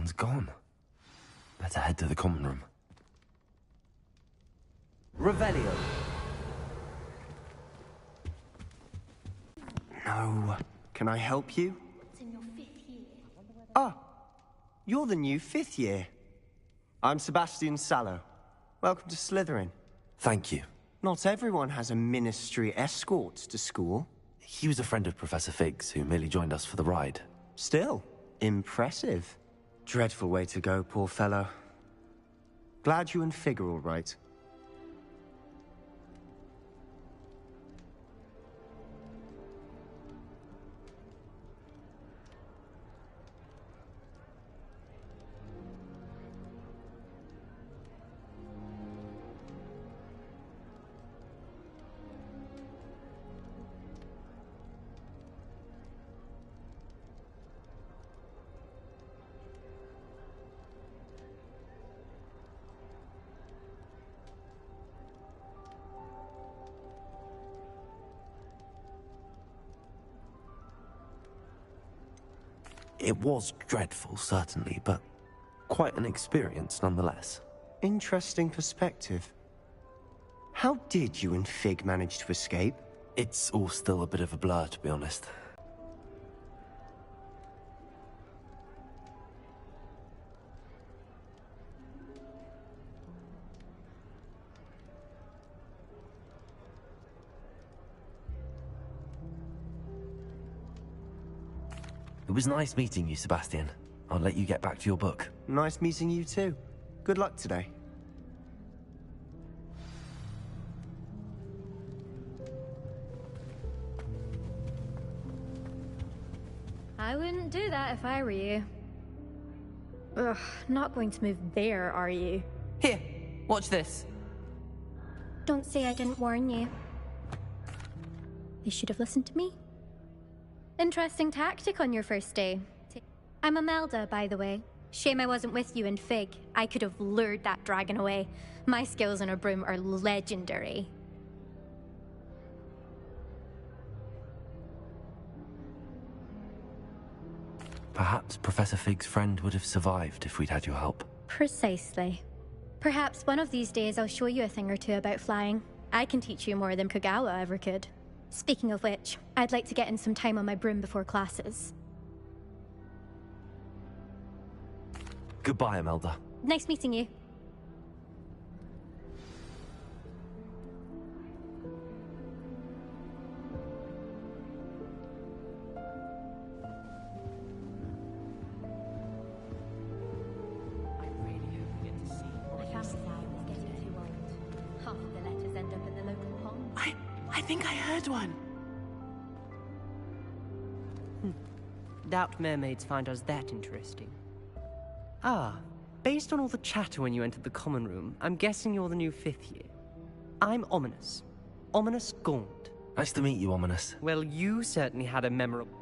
Everyone's gone. Better head to the common room. Revelio. No. Can I help you? It's in your 5th year. Ah, you're the new 5th year. I'm Sebastian Sallow. Welcome to Slytherin. Thank you. Not everyone has a ministry escort to school. He was a friend of Professor Fig's who merely joined us for the ride. Still, impressive. Dreadful way to go, poor fellow. Glad you and Fig are all right. It was dreadful, certainly, but quite an experience nonetheless. Interesting perspective. How did you and Fig manage to escape? It's all still a bit of a blur, to be honest. It was nice meeting you, Sebastian. I'll let you get back to your book. Nice meeting you too. Good luck today. I wouldn't do that if I were you. Ugh, not going to move there, are you? Here, watch this. Don't say I didn't warn you. You should have listened to me. Interesting tactic on your first day. I'm Imelda, by the way. Shame I wasn't with you in Fig. I could have lured that dragon away. My skills on a broom are legendary. Perhaps Professor Fig's friend would have survived if we'd had your help. Precisely. Perhaps one of these days I'll show you a thing or two about flying. I can teach you more than Kogawa ever could. Speaking of which, I'd like to get in some time on my broom before classes. Goodbye, Imelda. Nice meeting you. I think I heard one. Doubt mermaids find us that interesting. Ah, based on all the chatter when you entered the common room, I'm guessing you're the new 5th year. I'm Ominous. Ominous Gaunt. Nice to meet you, Ominous. Well, you certainly had a memorable...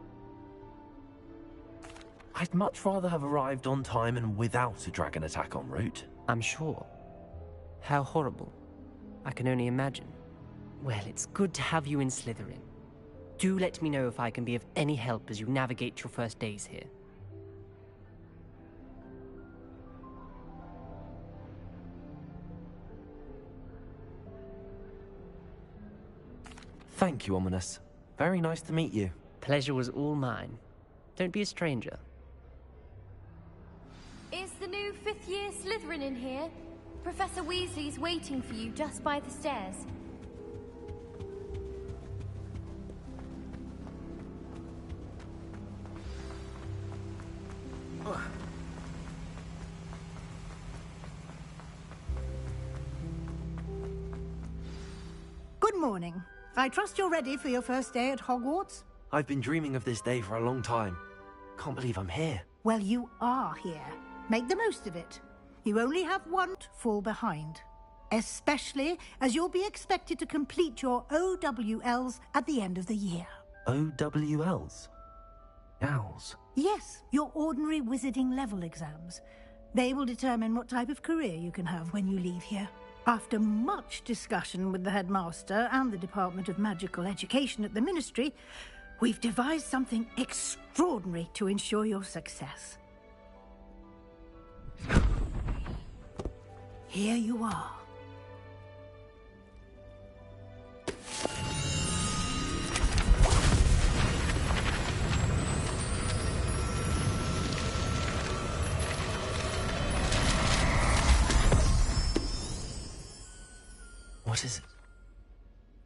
I'd much rather have arrived on time and without a dragon attack en route. I'm sure. How horrible. I can only imagine. Well, it's good to have you in Slytherin. Do let me know if I can be of any help as you navigate your first days here. Thank you, Ominous. Very nice to meet you. Pleasure was all mine. Don't be a stranger. Is the new 5th year Slytherin in here? Professor Weasley's waiting for you just by the stairs. Good morning. I trust you're ready for your first day at Hogwarts? I've been dreaming of this day for a long time. Can't believe I'm here. Well, you are here. Make the most of it. You only have one to fall behind. Especially as you'll be expected to complete your OWLs at the end of the year. OWLs? Owls? Yes, your ordinary wizarding level exams. They will determine what type of career you can have when you leave here. After much discussion with the headmaster and the Department of Magical Education at the Ministry, we've devised something extraordinary to ensure your success. here you are. What is it?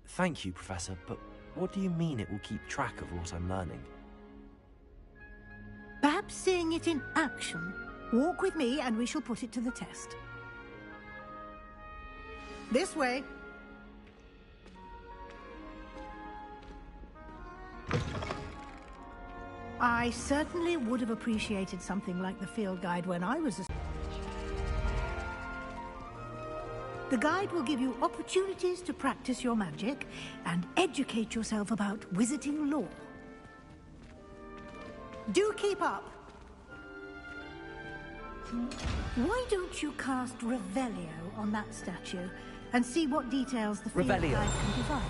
Thank you, Professor, but what do you mean it will keep track of what I'm learning? Perhaps seeing it in action. Walk with me and we shall put it to the test. This way. I certainly would have appreciated something like the field guide when I was a... The guide will give you opportunities to practice your magic and educate yourself about wizarding lore. Do keep up. Why don't you cast Revelio on that statue and see what details the field guide can provide?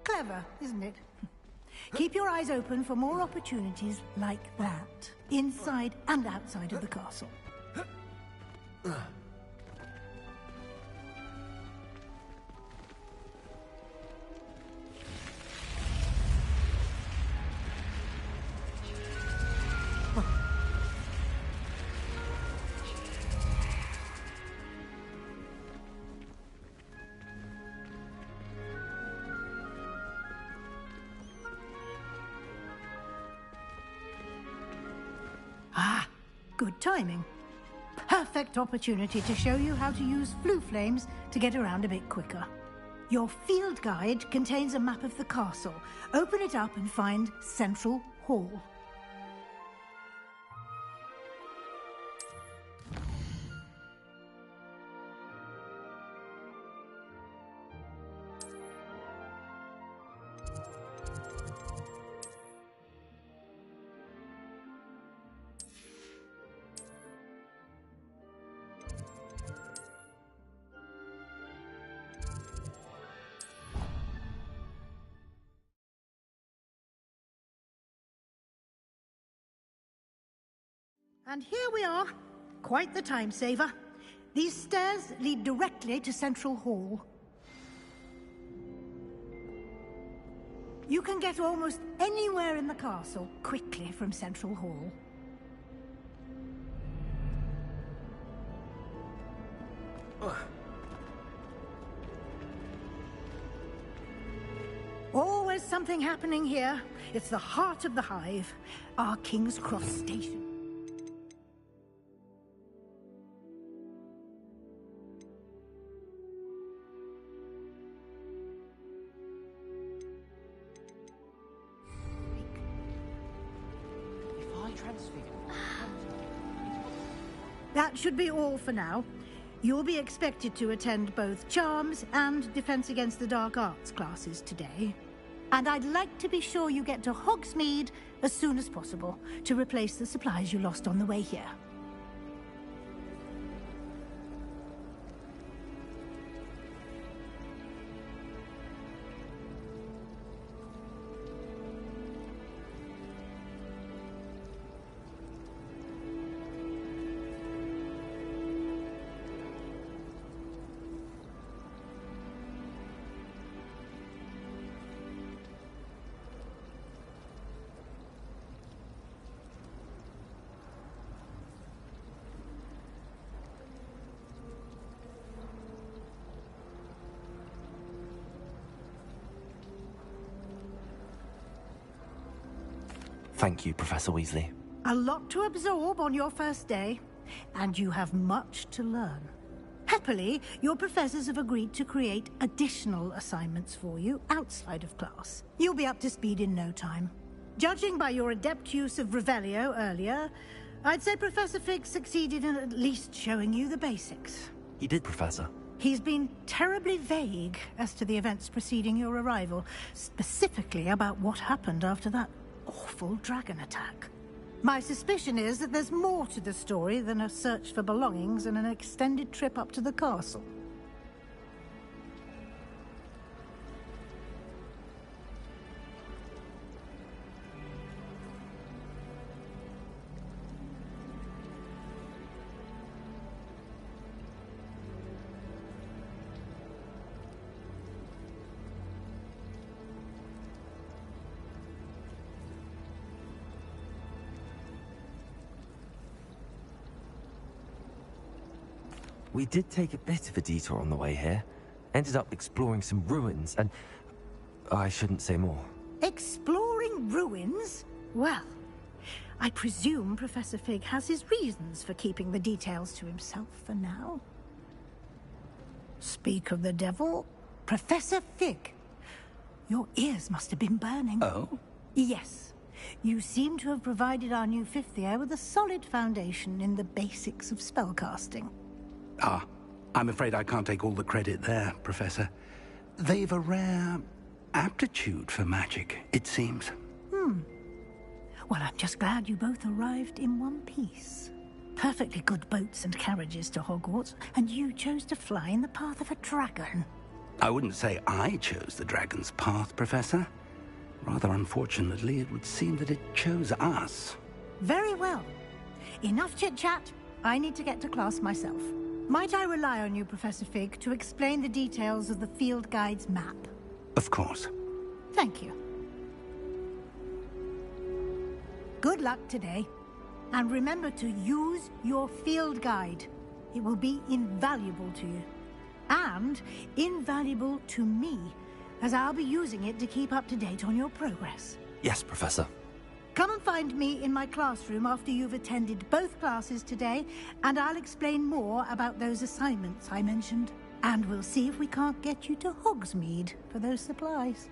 Clever, isn't it? Keep your eyes open for more opportunities like that, inside and outside of the castle. Ah, good timing. Perfect opportunity to show you how to use flue flames to get around a bit quicker. Your field guide contains a map of the castle. Open it up and find Central Hall. And here we are. Quite the time saver. These stairs lead directly to Central Hall. You can get almost anywhere in the castle quickly from Central Hall. Always something happening here. It's the heart of the hive, our King's Cross station. That should be all for now. You'll be expected to attend both Charms and Defense Against the Dark Arts classes today. And I'd like to be sure you get to Hogsmeade as soon as possible to replace the supplies you lost on the way here. Thank you, Professor Weasley. A lot to absorb on your first day, and you have much to learn. Happily, your professors have agreed to create additional assignments for you outside of class. You'll be up to speed in no time. Judging by your adept use of Revelio earlier, I'd say Professor Fig succeeded in at least showing you the basics. He did, Professor. He's been terribly vague as to the events preceding your arrival, specifically about what happened after that awful dragon attack. My suspicion is that there's more to the story than a search for belongings and an extended trip up to the castle. We did take a bit of a detour on the way here. Ended up exploring some ruins and... I shouldn't say more. Exploring ruins? Well, I presume Professor Fig has his reasons for keeping the details to himself for now. Speak of the devil, Professor Fig. Your ears must have been burning. Oh? Yes. You seem to have provided our new fifth year with a solid foundation in the basics of spellcasting. Ah, I'm afraid I can't take all the credit there, Professor. They've a rare aptitude for magic, it seems. Well, I'm just glad you both arrived in one piece. Perfectly good boats and carriages to Hogwarts, and you chose to fly in the path of a dragon. I wouldn't say I chose the dragon's path, Professor. Rather unfortunately, it would seem that it chose us. Very well. Enough chit-chat. I need to get to class myself. Might I rely on you, Professor Fig, to explain the details of the field guide's map? Of course. Thank you. Good luck today. And remember to use your field guide. It will be invaluable to you. And invaluable to me, as I'll be using it to keep up to date on your progress. Yes, Professor. Come and find me in my classroom after you've attended both classes today, and I'll explain more about those assignments I mentioned. And we'll see if we can't get you to Hogsmeade for those supplies.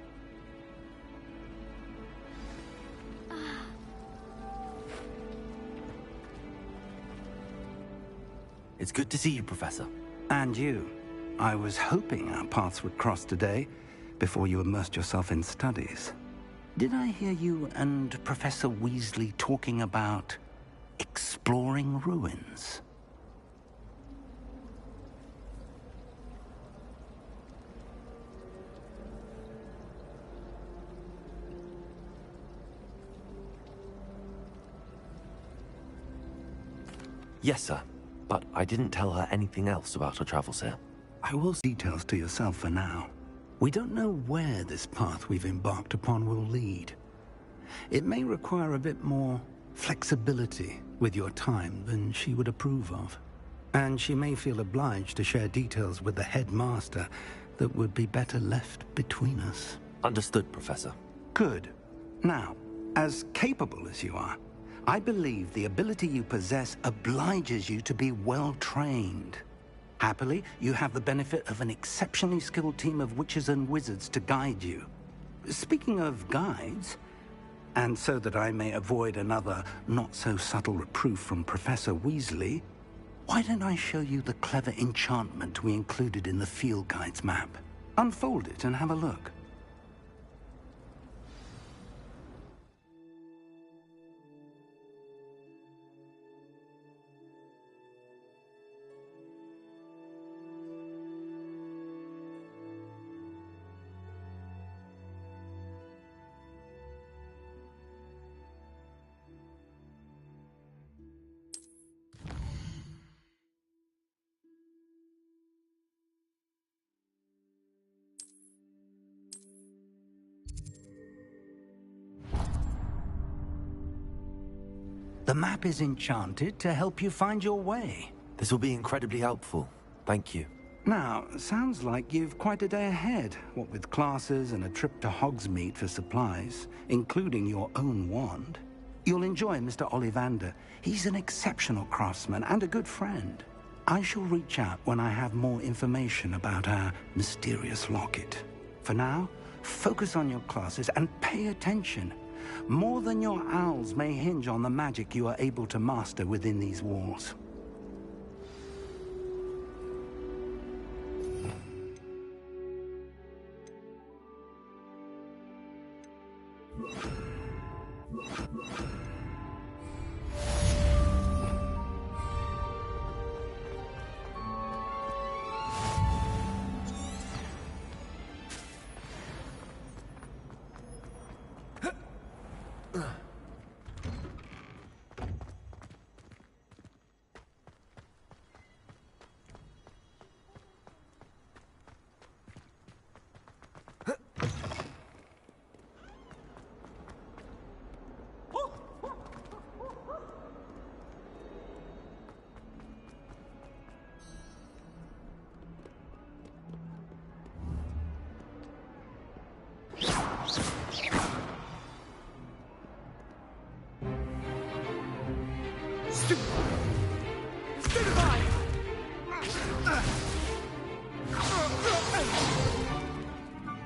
It's good to see you, Professor. And you. I was hoping our paths would cross today, before you immersed yourself in studies. Did I hear you and Professor Weasley talking about exploring ruins? Yes, sir. But I didn't tell her anything else about our travels here. I will details to yourself for now. We don't know where this path we've embarked upon will lead. It may require a bit more flexibility with your time than she would approve of. And she may feel obliged to share details with the headmaster that would be better left between us. Understood, Professor. Good. Now, as capable as you are, I believe the ability you possess obliges you to be well trained. Happily, you have the benefit of an exceptionally skilled team of witches and wizards to guide you. Speaking of guides, and so that I may avoid another not-so-subtle reproof from Professor Weasley, why don't I show you the clever enchantment we included in the field guide's map? Unfold it and have a look. The map is enchanted to help you find your way. This will be incredibly helpful. Thank you. Now, sounds like you've quite a day ahead, what with classes and a trip to Hogsmeade for supplies, including your own wand. You'll enjoy Mr. Ollivander. He's an exceptional craftsman and a good friend. I shall reach out when I have more information about our mysterious locket. For now, focus on your classes and pay attention. More than your owls may hinge on the magic you are able to master within these walls.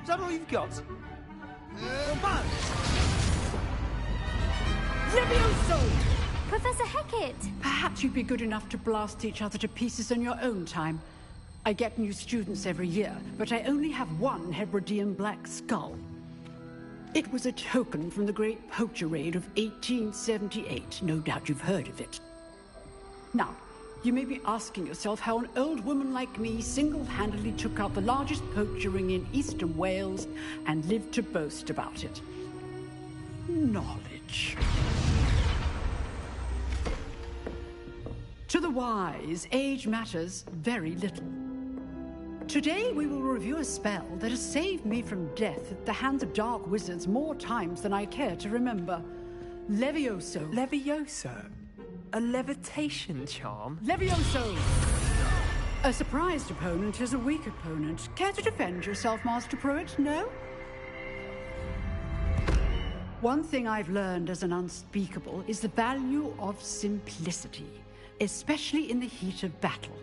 Is that all you've got? Levioso! Professor Hecat! Perhaps you'd be good enough to blast each other to pieces in your own time. I get new students every year, but I only have one Hebridean black skull. It was a token from the Great Poacher Raid of 1878. No doubt you've heard of it. Now, you may be asking yourself how an old woman like me single-handedly took out the largest poacher ring in eastern Wales and lived to boast about it. Knowledge. To the wise, age matters very little. Today we will review a spell that has saved me from death at the hands of dark wizards more times than I care to remember. Levioso. Levioso? A levitation charm? Levioso! A surprised opponent is a weak opponent. Care to defend yourself, Master Pruitt? No? One thing I've learned as an unspeakable is the value of simplicity, especially in the heat of battle.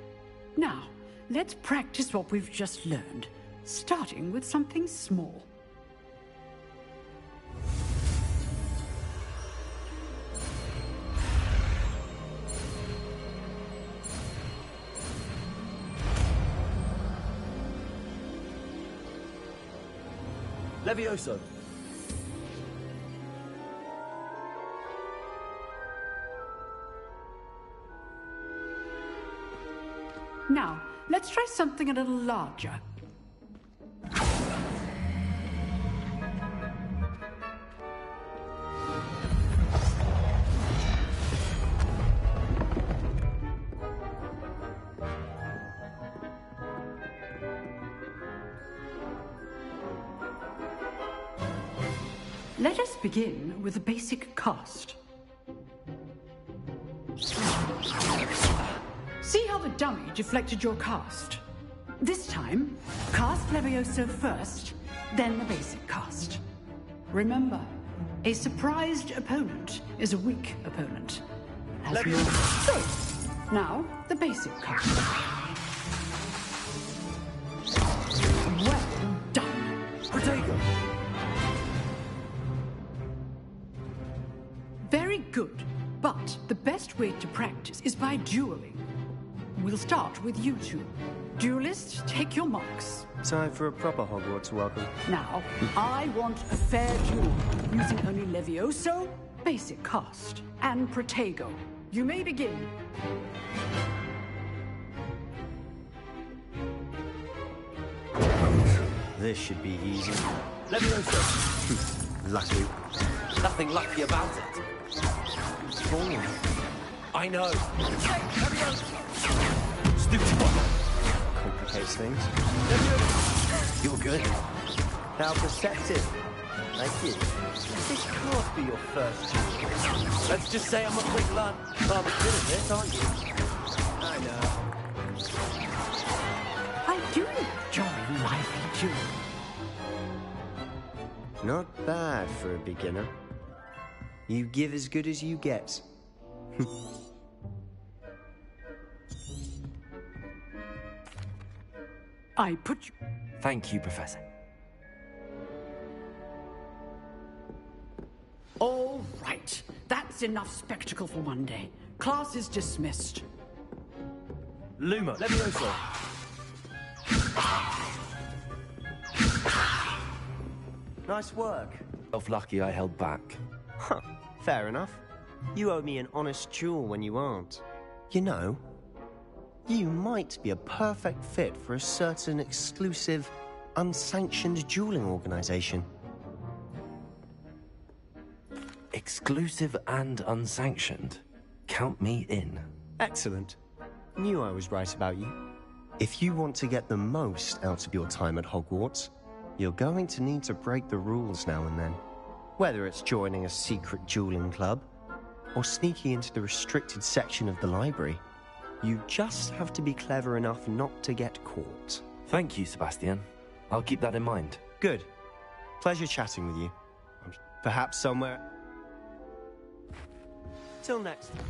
Now, let's practice what we've just learned, starting with something small. Levioso. Now, let's try something a little larger. Let us begin with a basic cast. See how the dummy deflected your cast? This time, cast Levioso first, then the basic cast. Remember, a surprised opponent is a weak opponent. So, now, the basic cast. Well done. Protego. Very good, but the best way to practice is by dueling. We'll start with you two. Duelists, take your marks. Time for a proper Hogwarts welcome. Now, I want a fair duel, using only Levioso, basic cast, and Protego. You may begin. This should be easy. Levioso. Lucky. Nothing lucky about it. Boring. I know. Levioso. Stupid one. Complicates things. Levioso. You're good. How perceptive. Thank you. This can't be your first duel. Let's just say I'm a quick learner. Rather good at this, aren't you? I know. I do enjoy lively duel. Not bad for a beginner. You give as good as you get. I put you... Thank you, Professor. All right. That's enough spectacle for one day. Class is dismissed. Luma. Levioso. Nice work. Lucky I held back. Huh. Fair enough. You owe me an honest jewel when you aren't. You know, you might be a perfect fit for a certain exclusive, unsanctioned dueling organization. Exclusive and unsanctioned. Count me in. Excellent. Knew I was right about you. If you want to get the most out of your time at Hogwarts, you're going to need to break the rules now and then. Whether it's joining a secret dueling club, or sneaking into the restricted section of the library, you just have to be clever enough not to get caught. Thank you, Sebastian. I'll keep that in mind. Good. Pleasure chatting with you. Perhaps somewhere... Till next time.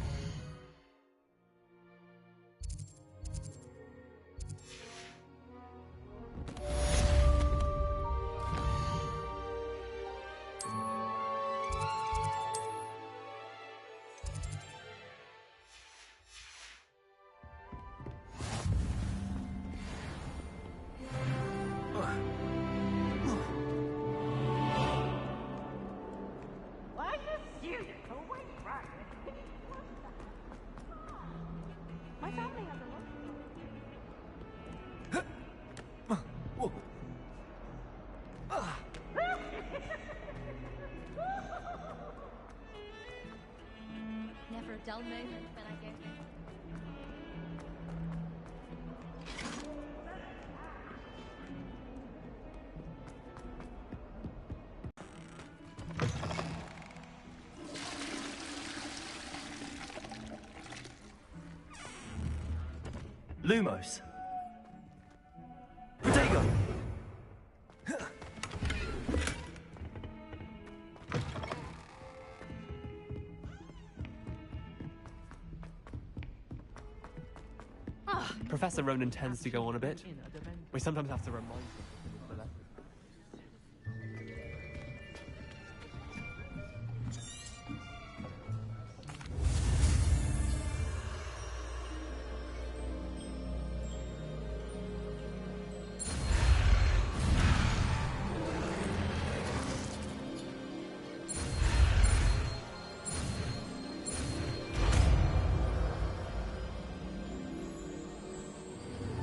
Never a dull moment when I go. Lumos. Protego. Professor Ronan tends to go on a bit. We sometimes have to remind him.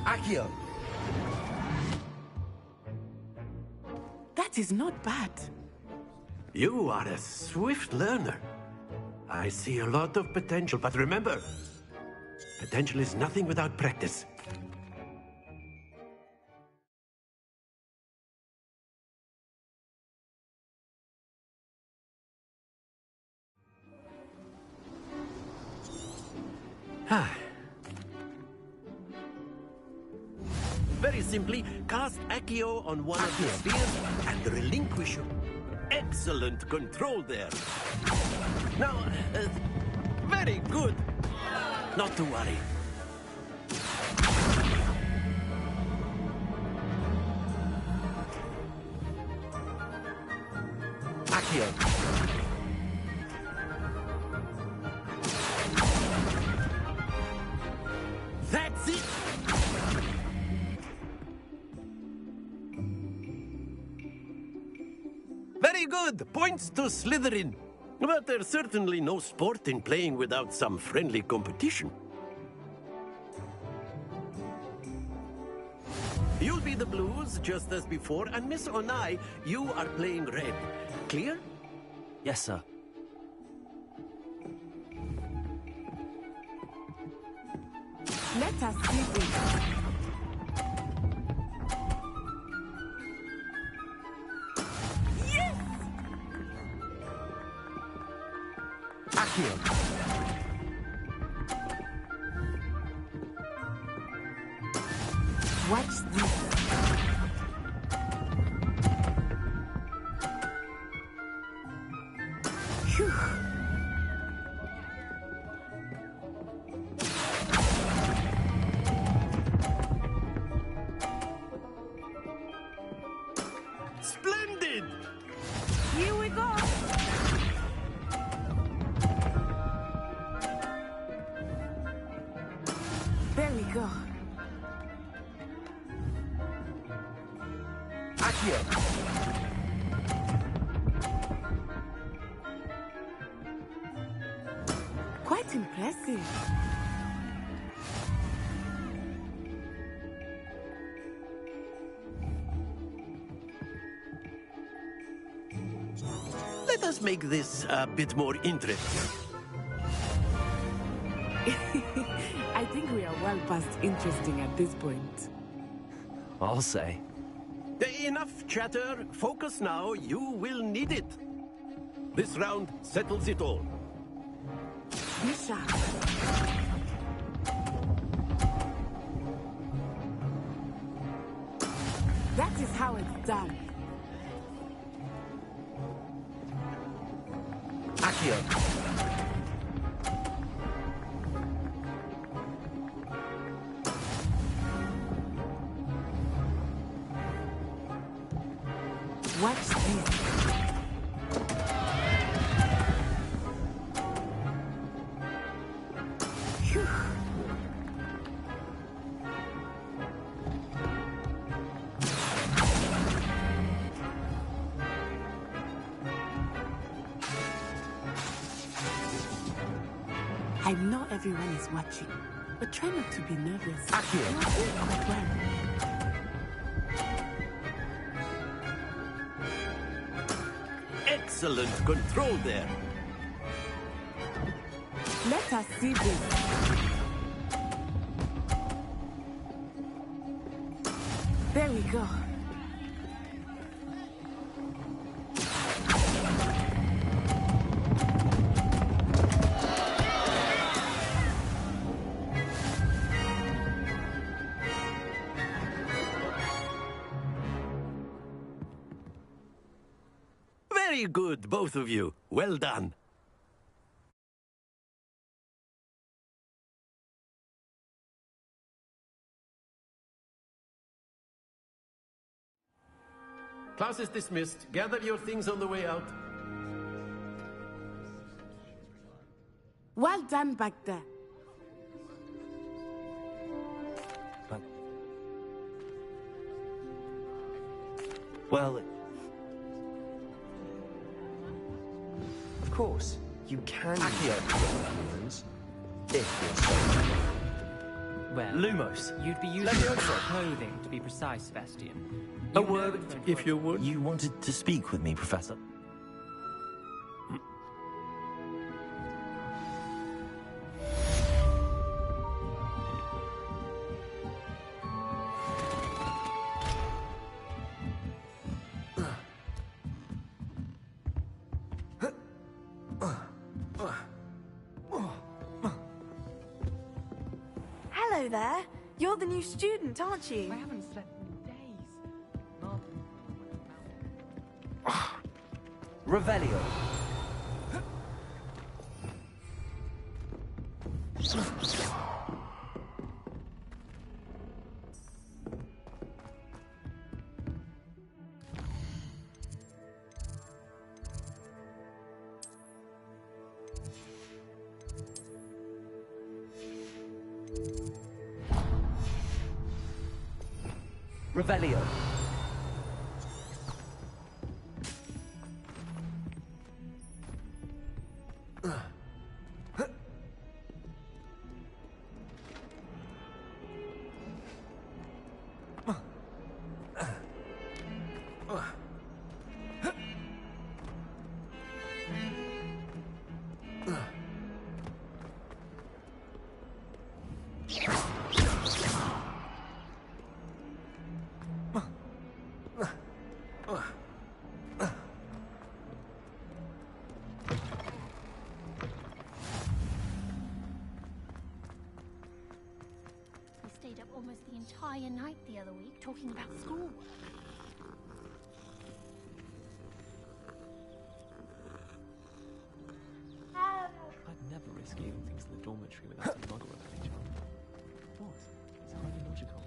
Accio! That is not bad. You are a swift learner. I see a lot of potential, but remember, potential is nothing without practice. Very simply, cast Accio on one of the spheres and relinquish your... Excellent control there. Now, very good. Not to worry. Accio. That's it! Very good! Points to Slytherin. But there's certainly no sport in playing without some friendly competition. You'll be the Blues, just as before, and Miss Onai, you are playing red. Clear? Yes, sir. Let us see this. Accio. Watch this. Phew. Splendid! Here we go. There we go. Accio. Quite impressive. Let us make this a bit more interesting. I think we are well past interesting at this point. I'll say. Enough chatter. Focus now. You will need it. This round settles it all. Be sharp. That is how it's done. Accio. Watch this. Phew. I know everyone is watching, but try not to be nervous. Accio. You are doing quite well. Excellent control there. Let us see this. There we go. Very good, both of you. Well done. Class is dismissed. Gather your things on the way out. Well done back there. Well, of course, you can humans if you're so. Well, Lumos. you'd be using clothing to be precise, Sebastian. A word, if you would. You wanted to speak with me, Professor? Hello there. You're the new student, aren't you? I haven't slept in days. Revelio. Revelio. We stayed up almost the entire night the other week talking about school. I'd never risk leaving things in the dormitory without a muggle around each other. What? It's highly logical.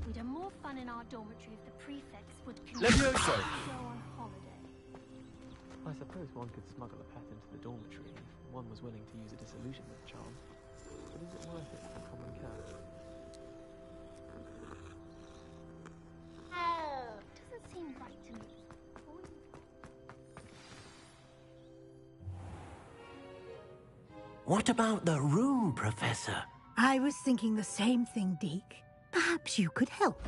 We'd have more fun in our dormitory if the prefects would Levioso! go on holiday. I suppose one could smuggle a path into the dormitory if one was willing to use a disillusionment charm. But is it worth it for the common cat? Doesn't seem right to me. What about the room, Professor? I was thinking the same thing, Deke. Perhaps you could help.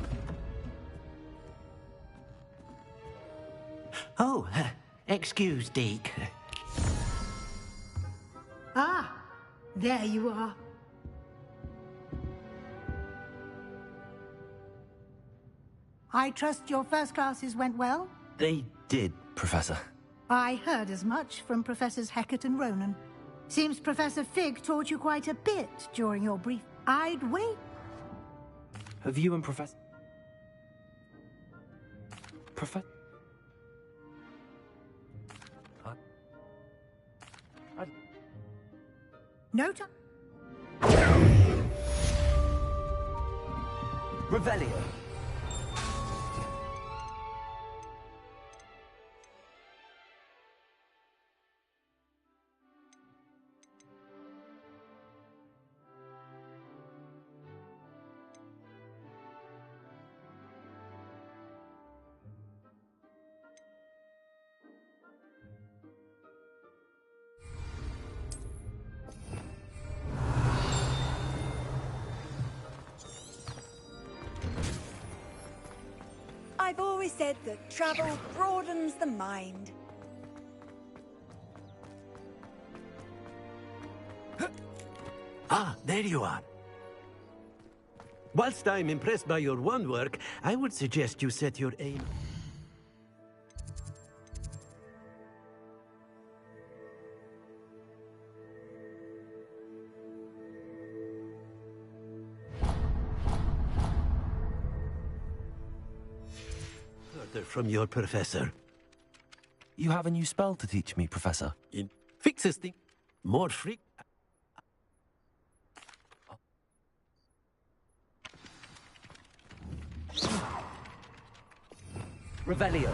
Oh, excuse, Deke. Ah, there you are. I trust your first classes went well? They did, Professor. I heard as much from Professors Hecat and Ronan. Seems Professor Fig taught you quite a bit during your brief. I'd wait. Have you and Professor... No time. Revelio. I've always said that travel broadens the mind. Ah, there you are. Whilst I'm impressed by your wand work, I would suggest you set your aim. Further from your professor. You have a new spell to teach me, Professor. It fixes things more freak. Revelio.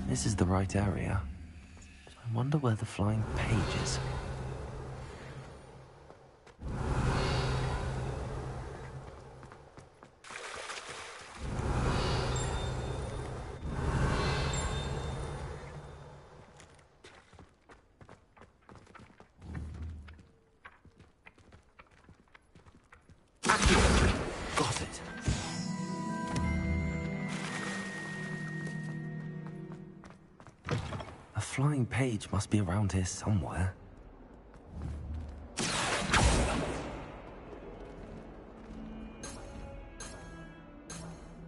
This is the right area. I wonder where the flying page is. Got it. A flying page must be around here somewhere.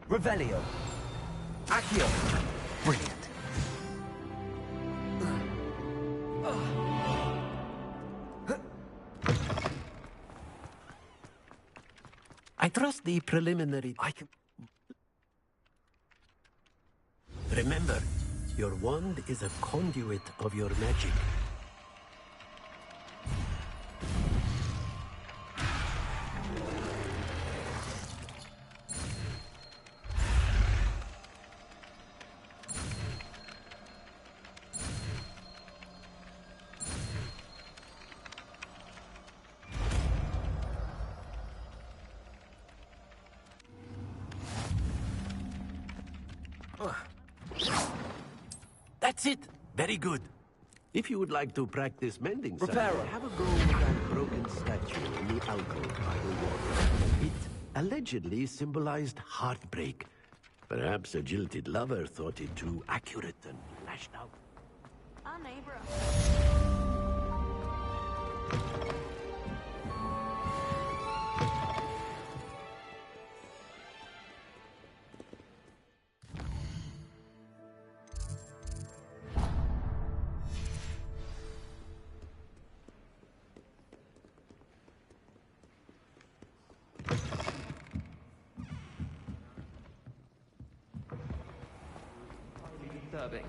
Revelio. Accio. Brilliant. I trust the preliminary... I can... Remember, your wand is a conduit of your magic. That's it! Very good. If you would like to practice mending, sir, have a go with that broken statue in the alcove by the water. It allegedly symbolized heartbreak. Perhaps a jilted lover thought it too accurate and lashed out. Our neighbor. Disturbing.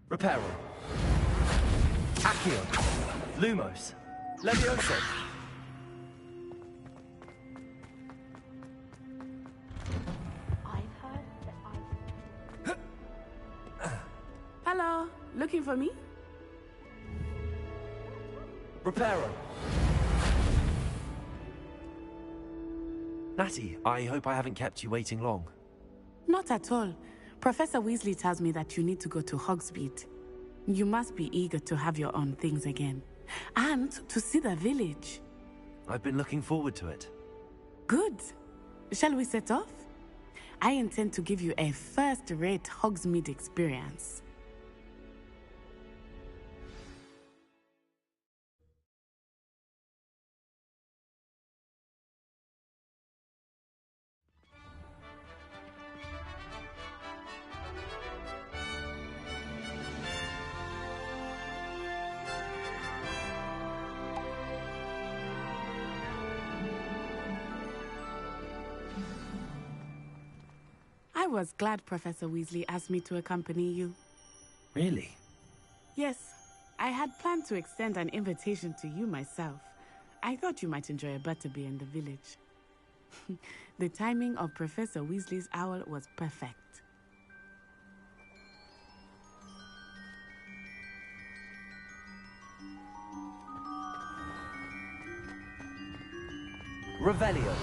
Reparo. Accio. Lumos. Levioso. looking for me? Reparo. Natty, I hope I haven't kept you waiting long. Not at all. Professor Weasley tells me that you need to go to Hogsmeade. You must be eager to have your own things again. And to see the village. I've been looking forward to it. Good. Shall we set off? I intend to give you a first-rate Hogsmeade experience. I was glad Professor Weasley asked me to accompany you. Really? Yes, I had planned to extend an invitation to you myself. I thought you might enjoy a butterbeer in the village. The timing of Professor Weasley's owl was perfect. Revelio.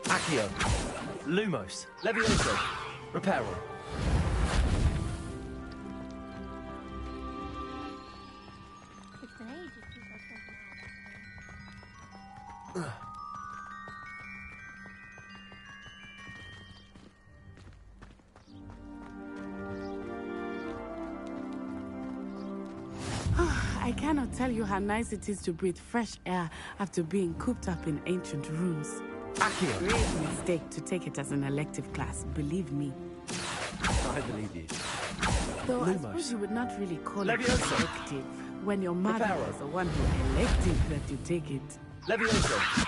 Accio. Lumos. Levioso. Reparo. I cannot tell you how nice it is to breathe fresh air after being cooped up in ancient rooms. Accio. Great mistake to take it as an elective class, believe me. I believe you. Though I Lumos. suppose you would not really call it Levioso. elective when your mother Reparo. was the one who elected that you take it. Levioso.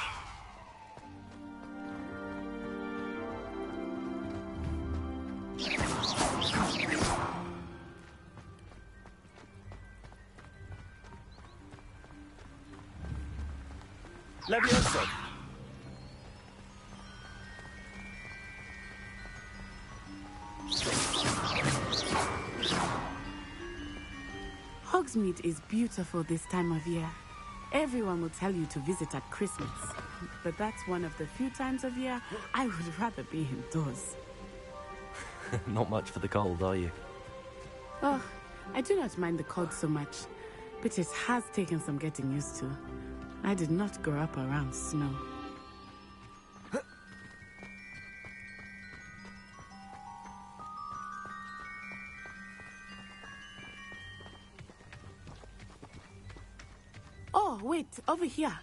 Levioso. Hogsmeade is beautiful this time of year. Everyone will tell you to visit at Christmas. But that's one of the few times of year I would rather be indoors. Not much for the cold, are you? Oh, I do not mind the cold so much, but it has taken some getting used to. I did not grow up around snow. Oh, wait, over here.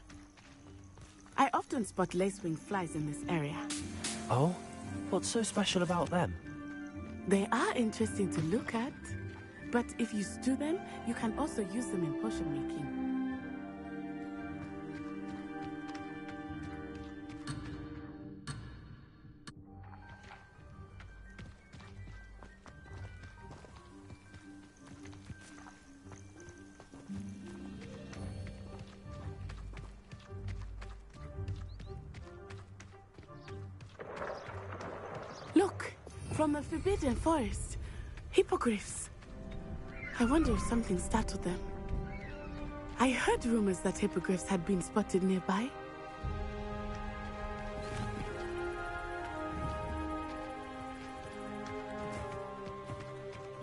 I often spot lacewing flies in this area. Oh? What's so special about them? They are interesting to look at, but if you stew them, you can also use them in potion making. Look, from the Forbidden Forest. Hippogriffs. I wonder if something startled them. I heard rumors that hippogriffs had been spotted nearby.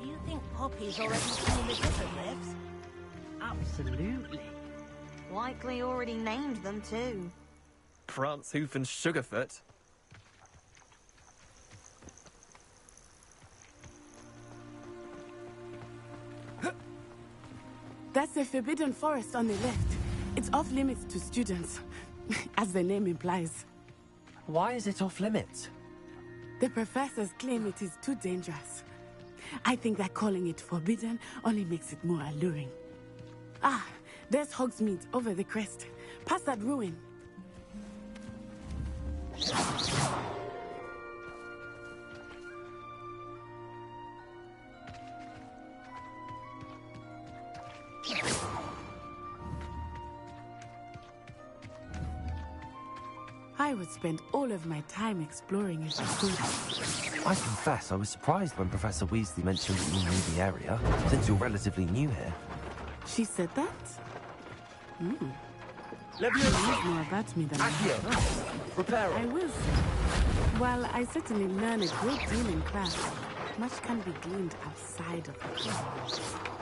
Do you think Poppy's already seen the hippogriffs? Absolutely. Likely already named them too. Prance, Hoof, and Sugarfoot. That's the Forbidden Forest on the left. It's off limits to students, as the name implies. Why is it off limits? The professors claim it is too dangerous. I think that calling it forbidden only makes it more alluring. Ah, there's Hogsmeade over the crest. Past that ruin. I would spend all of my time exploring if I could. I confess, I was surprised when Professor Weasley mentioned that you knew the area, since you're relatively new here. She said that? Hmm. Let me She knows more about me than I Accio, prepare. I will. While I certainly learn a great deal in class, much can be gleaned outside of the classroom.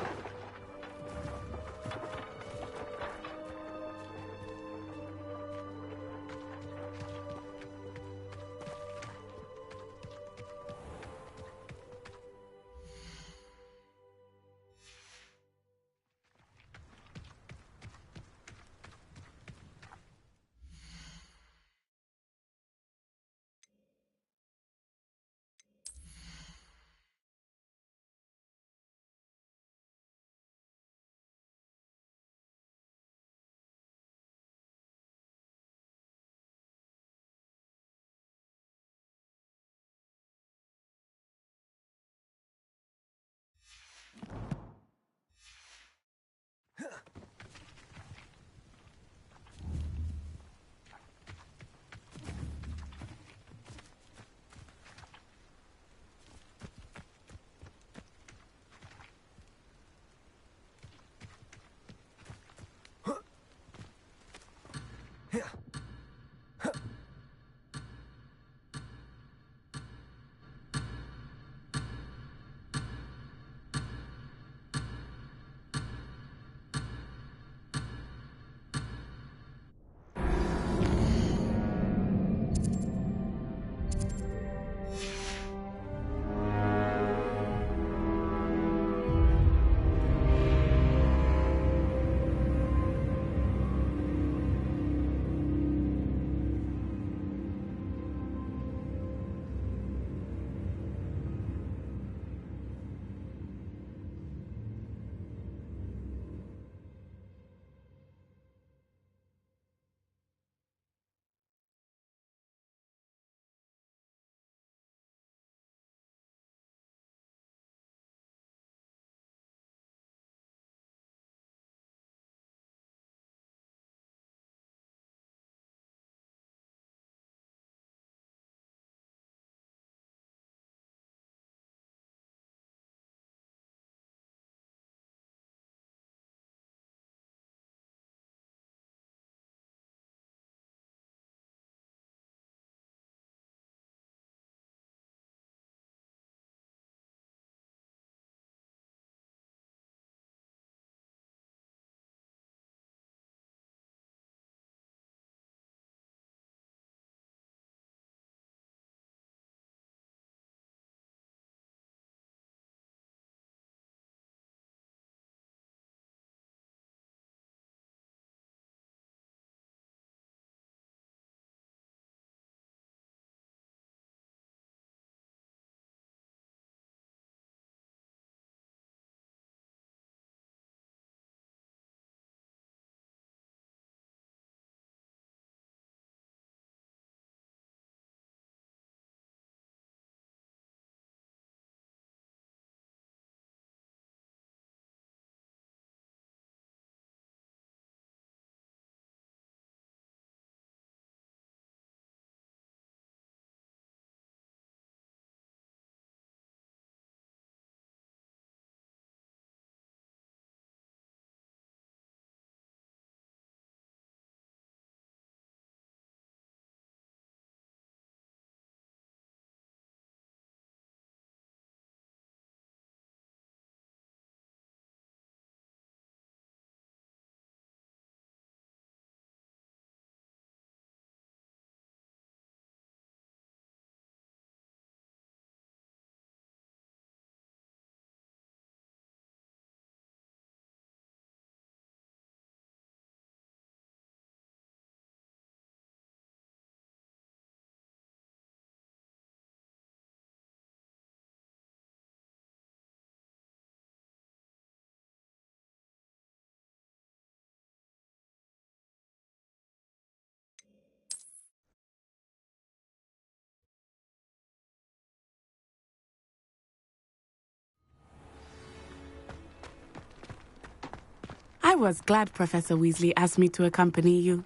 I was glad Professor Weasley asked me to accompany you.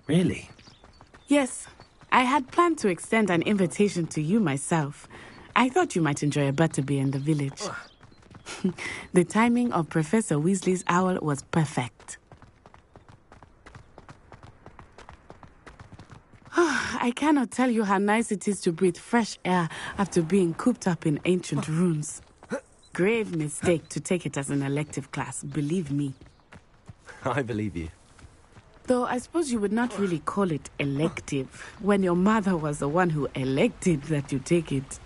Really? Yes, I had planned to extend an invitation to you myself. I thought you might enjoy a butterbeer in the village. The timing of Professor Weasley's owl was perfect. I cannot tell you how nice it is to breathe fresh air after being cooped up in ancient ruins. Grave mistake to take it as an elective class, believe me. I believe you. Though I suppose you would not really call it elective when your mother was the one who elected that you take it.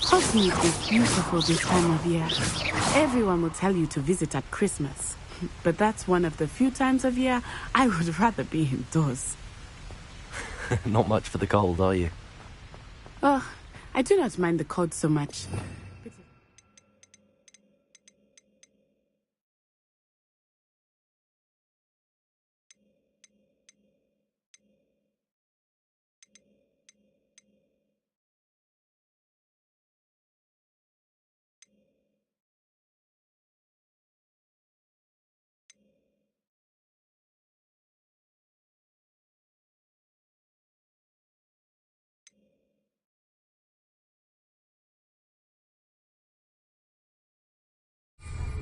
Hogsmeade is beautiful this time of year. Everyone will tell you to visit at Christmas. But that's one of the few times of year I would rather be indoors. Not much for the cold, are you? Oh, I do not mind the cold so much.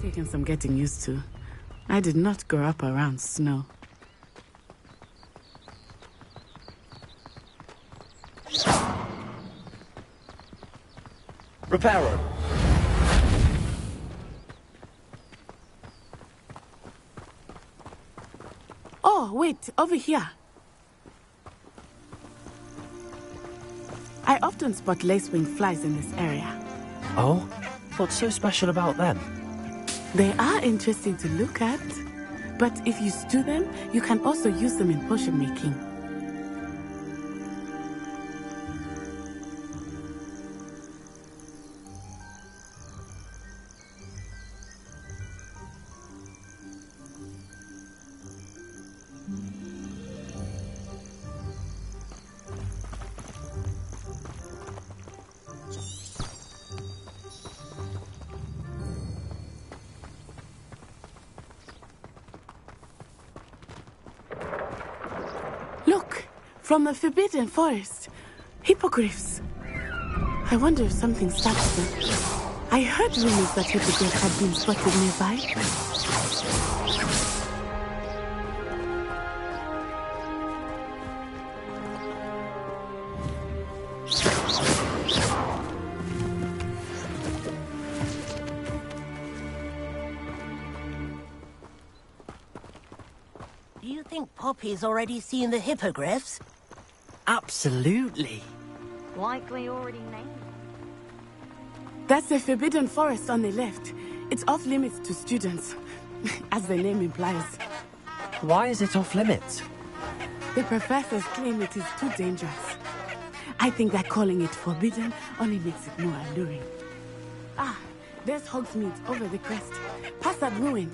Taking some getting used to. I did not grow up around snow. Reparo. Oh, wait, over here. I often spot lacewing flies in this area. Oh? What's so special about them? They are interesting to look at, but if you stew them, you can also use them in potion making. Look, from the Forbidden Forest. Hippogriffs. I wonder if something stops them. I heard rumors that hippogriffs had been spotted nearby. Do you think Poppy's already seen the hippogriffs? Absolutely. Likely already named. That's the Forbidden Forest on the left. It's off limits to students, as the name implies. Why is it off limits? The professors claim it is too dangerous. I think that calling it forbidden only makes it more alluring. Ah, there's Hogsmeade over the crest. Past that ruin.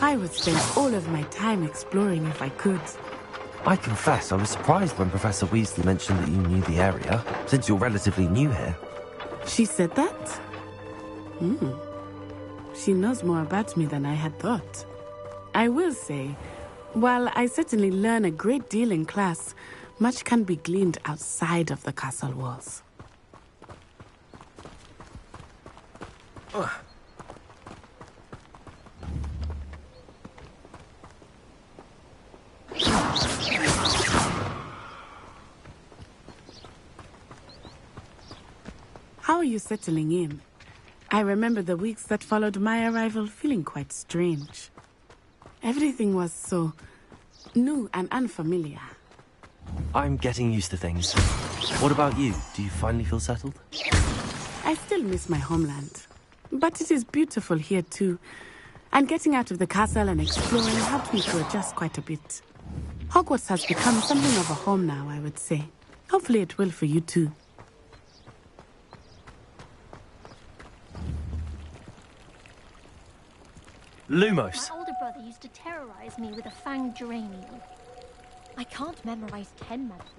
I would spend all of my time exploring if I could. I confess, I was surprised when Professor Weasley mentioned that you knew the area, since you're relatively new here. She said that? She knows more about me than I had thought. I will say, while I certainly learn a great deal in class, much can be gleaned outside of the castle walls. How are you settling in? I remember the weeks that followed my arrival feeling quite strange. Everything was so new and unfamiliar. I'm getting used to things. What about you? Do you finally feel settled? I still miss my homeland. but it is beautiful here too. And getting out of the castle and exploring helped me to adjust quite a bit. Hogwarts has become something of a home now, I would say. Hopefully it will for you too. Lumos. My older brother used to terrorize me with a fanged geranium. I can't memorize 10 magical.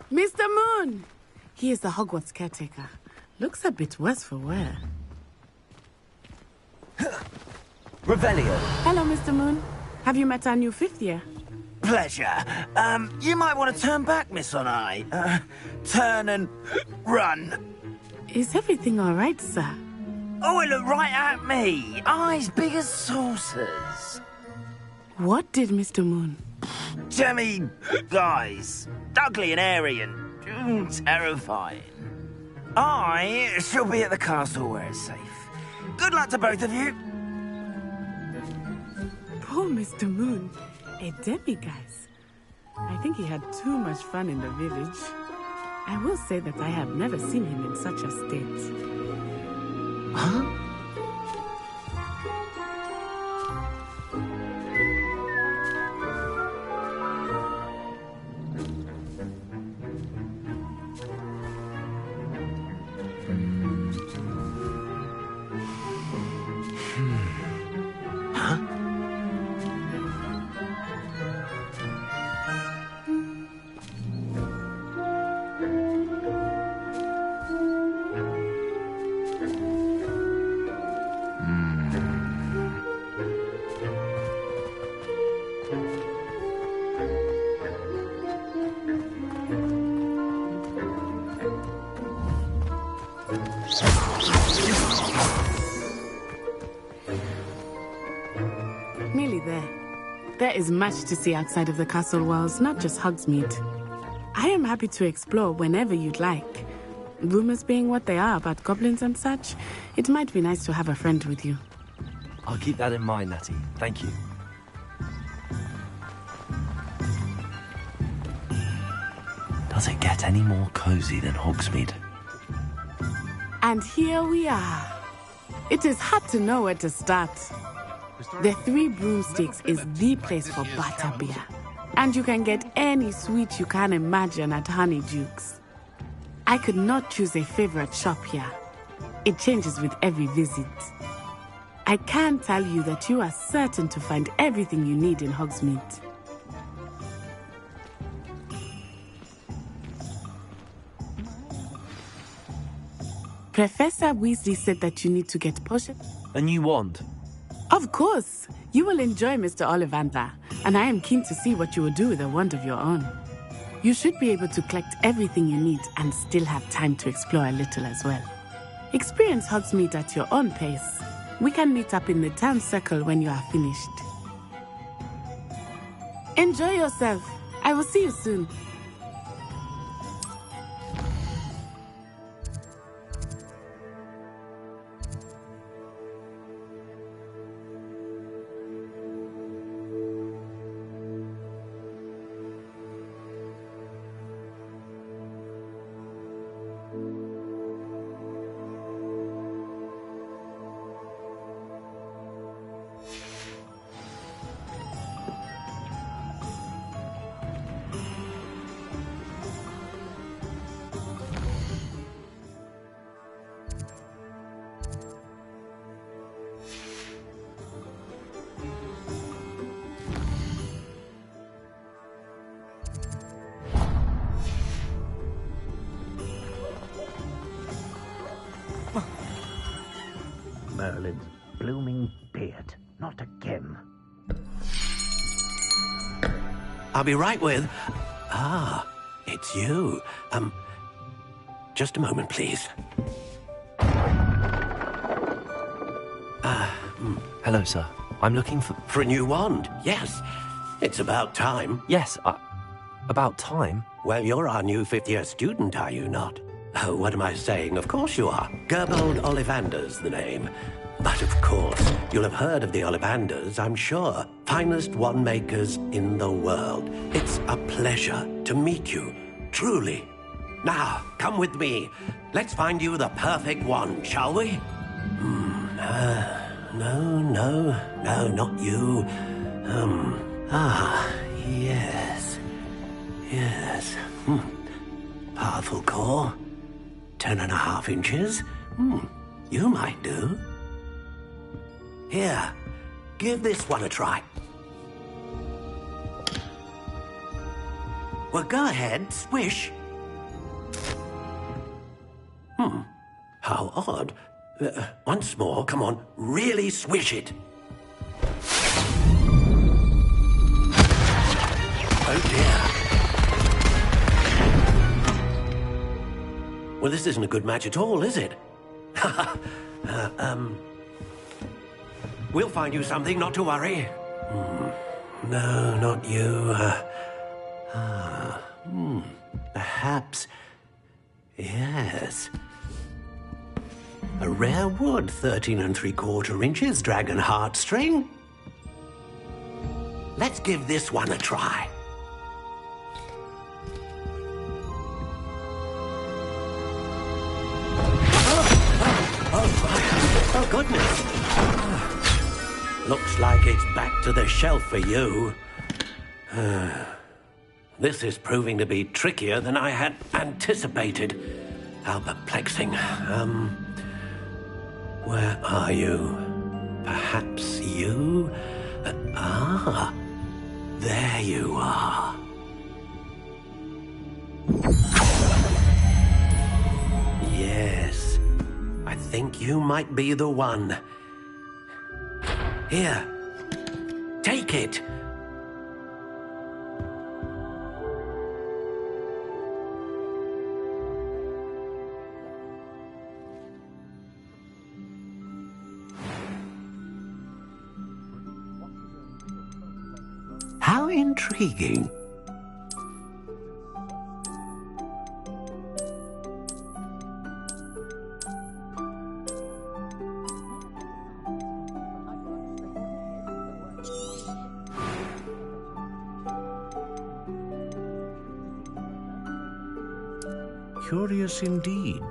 Mr. Moon! He is the Hogwarts caretaker. Looks a bit worse for wear. Revelio. Hello, Mr. Moon. Have you met our new 5th year? Pleasure. You might want to turn back, Miss Onai. Turn and run. Is everything all right, sir? Oh, it looked right at me. Eyes big as saucers. What did Mr. Moon? Jemmy, guys. Ugly and airy and terrifying. I shall be at the castle where it's safe. Good luck to both of you. Poor Mr. Moon. A guys. I think he had too much fun in the village. I will say that I have never seen him in such a state. Huh? Nearly there. There is much to see outside of the castle walls, not just Hogsmeade. I am happy to explore whenever you'd like. Rumors being what they are about goblins and such, it might be nice to have a friend with you. I'll keep that in mind, Natty. Thank you. Does it get any more cozy than Hogsmeade? And here we are. It is hard to know where to start. The Three Broomsticks is the place for butterbeer. And you can get any sweet you can imagine at Honeydukes. I could not choose a favorite shop here. It changes with every visit. I can tell you that you are certain to find everything you need in Hogsmeade. Professor Weasley said that you need to get potions. A new wand? Of course. You will enjoy Mr. Ollivander, and I am keen to see what you will do with a wand of your own. You should be able to collect everything you need and still have time to explore a little as well. Experience Hogsmeade at your own pace. We can meet up in the town circle when you are finished. Enjoy yourself. I will see you soon. Merlin's blooming beard. Not again. I'll be right with... Ah, it's you. Just a moment, please. Hello, sir. I'm looking for... For a new wand, yes. It's about time. Yes, about time? Well, you're our new fifth-year student, are you not? Oh, what am I saying? Of course you are. Gerbold Ollivander's the name. But of course, you'll have heard of the Ollivanders, I'm sure. Finest wand makers in the world. It's a pleasure to meet you, truly. Now, come with me. Let's find you the perfect wand, shall we? No, not you. Yes. Powerful core. 10.5 inches. You might do. Here, give this one a try. Well, go ahead, swish. How odd. Once more, come on, really swish it. Oh dear. Well, this isn't a good match at all, is it? We'll find you something, not to worry. No, not you. Perhaps... Yes. A rare wood, 13 3/4 inches, dragon heartstring. Let's give this one a try. Oh, goodness. Looks like it's back to the shelf for you. This is proving to be trickier than I had anticipated. How perplexing. Where are you? Perhaps you? There you are. Yes, I think you might be the one. Here, take it. How intriguing. Curious indeed.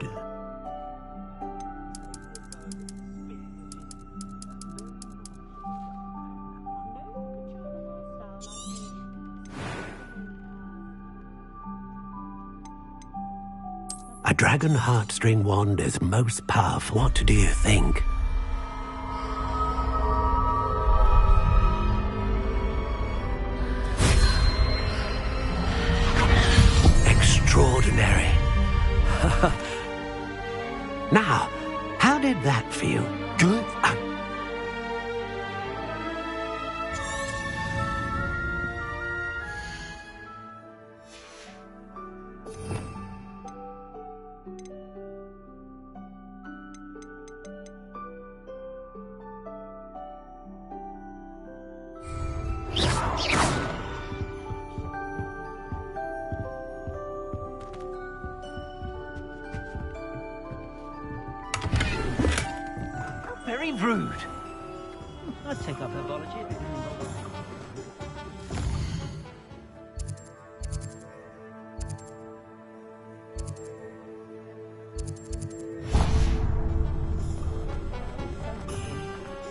A dragon heartstring wand is most powerful. What do you think? Extraordinary. Now, how did that feel? Good? Very rude. I'd take up her apology.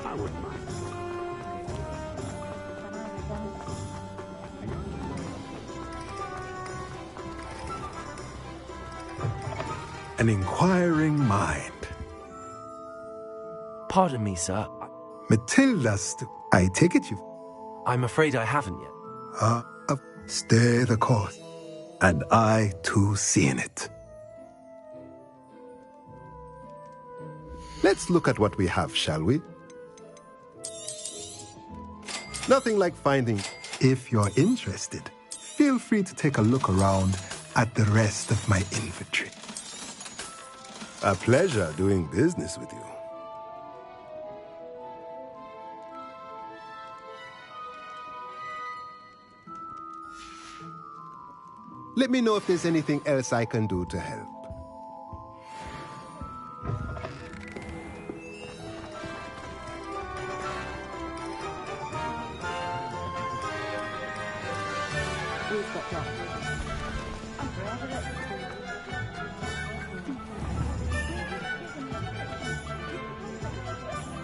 I wouldn't mind. An inquiring mind. Pardon me, sir. Matilda's... I take it you... I'm afraid I haven't yet. Stay the course. And I, too, see in it. Let's look at what we have, shall we? Nothing like finding, if you're interested, feel free to take a look around at the rest of my inventory. A pleasure doing business with you. Let me know if there's anything else I can do to help.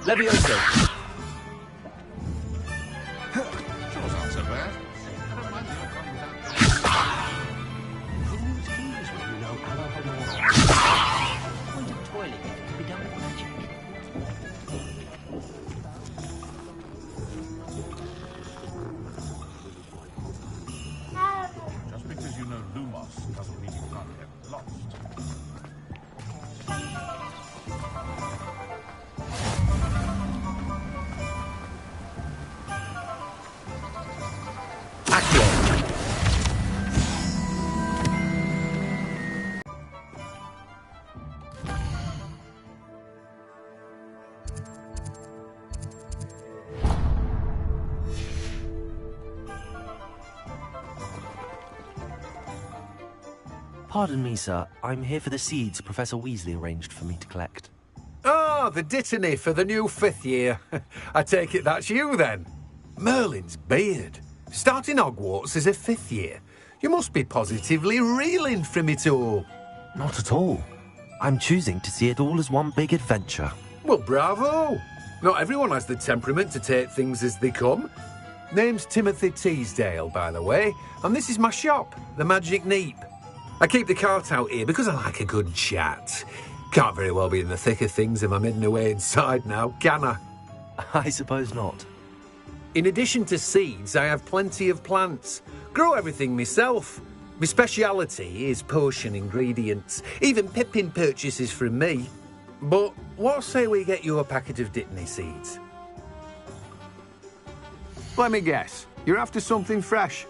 Levioso! Just because you know Lumos doesn't mean you can't get lost. Pardon me, sir. I'm here for the seeds Professor Weasley arranged for me to collect. Ah, the dittany for the new 5th year. I take it that's you, then. Merlin's beard. Starting Hogwarts as a 5th year. You must be positively reeling from it all. Not at all. I'm choosing to see it all as one big adventure. Well, bravo. Not everyone has the temperament to take things as they come. Name's Timothy Teasdale, by the way, and this is my shop, the Magic Neep. I keep the cart out here because I like a good chat. Can't very well be in the thick of things if I'm hidden away inside now, can I? I suppose not. In addition to seeds, I have plenty of plants. Grow everything myself. My speciality is potion ingredients. Even Pippin purchases from me. But what say we get you a packet of Dittany seeds? Let me guess. You're after something fresh.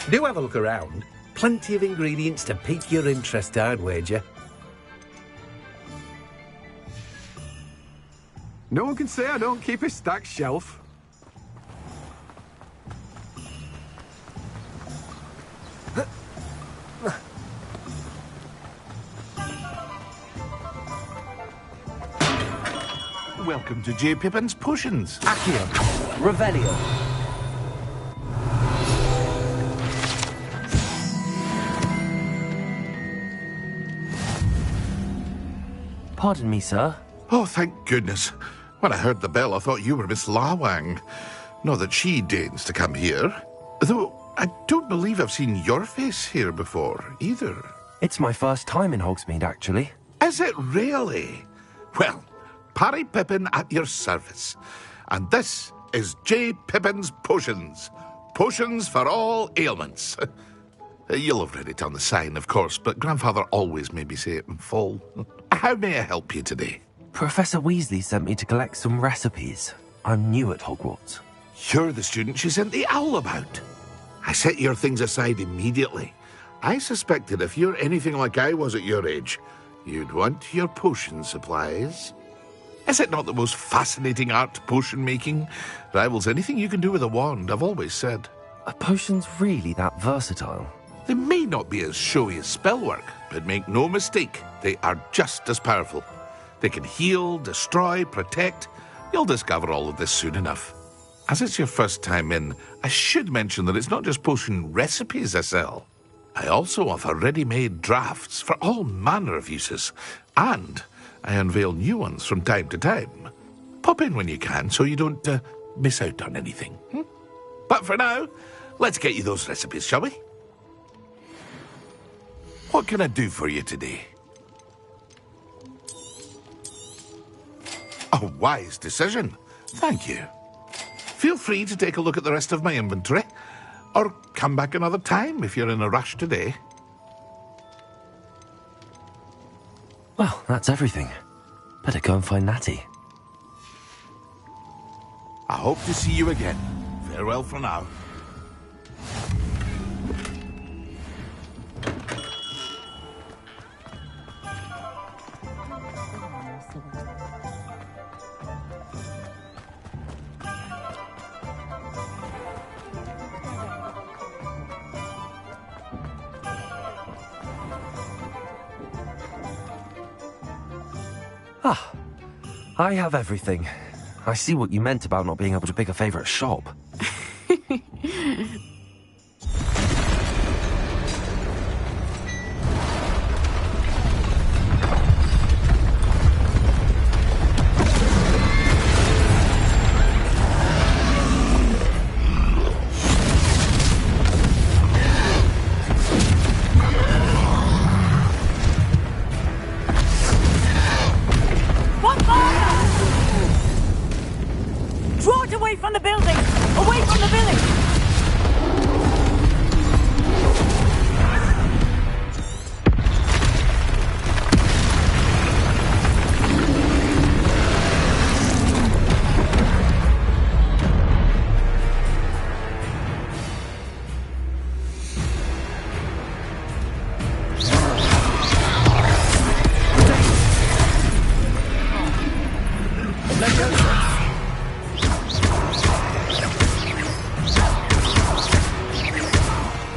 Do have a look around. Plenty of ingredients to pique your interest, I'd wager. No one can say I don't keep a stacked shelf. Welcome to J. Pippin's Potions. Accio. Revelio. Pardon me, sir. Oh, thank goodness. When I heard the bell, I thought you were Miss Lawang. Not that she deigns to come here. Though, I don't believe I've seen your face here before, either. It's my first time in Hogsmeade, actually. Is it really? Well, Parry Pippin at your service. And this is J. Pippin's Potions. Potions for all ailments. You'll have read it on the sign, of course, but Grandfather always made me say it in full. How may I help you today? Professor Weasley sent me to collect some recipes. I'm new at Hogwarts. You're the student she sent the owl about. I set your things aside immediately. I suspected if you're anything like I was at your age, you'd want your potion supplies. Is it not the most fascinating art, potion making? Rivals anything you can do with a wand, I've always said. Are potions really that versatile? They may not be as showy as spellwork, but make no mistake, they are just as powerful. They can heal, destroy, protect. You'll discover all of this soon enough. As it's your first time in, I should mention that it's not just potion recipes I sell. I also offer ready-made drafts for all manner of uses, and I unveil new ones from time to time. Pop in when you can so you don't miss out on anything. But for now, let's get you those recipes, shall we? What can I do for you today? A wise decision. Thank you. Feel free to take a look at the rest of my inventory, or come back another time if you're in a rush today. Well, that's everything. Better go and find Natty. I hope to see you again. Farewell for now. Ah, I have everything. I see what you meant about not being able to pick a favourite shop. Draw it away from the building! Away from the village!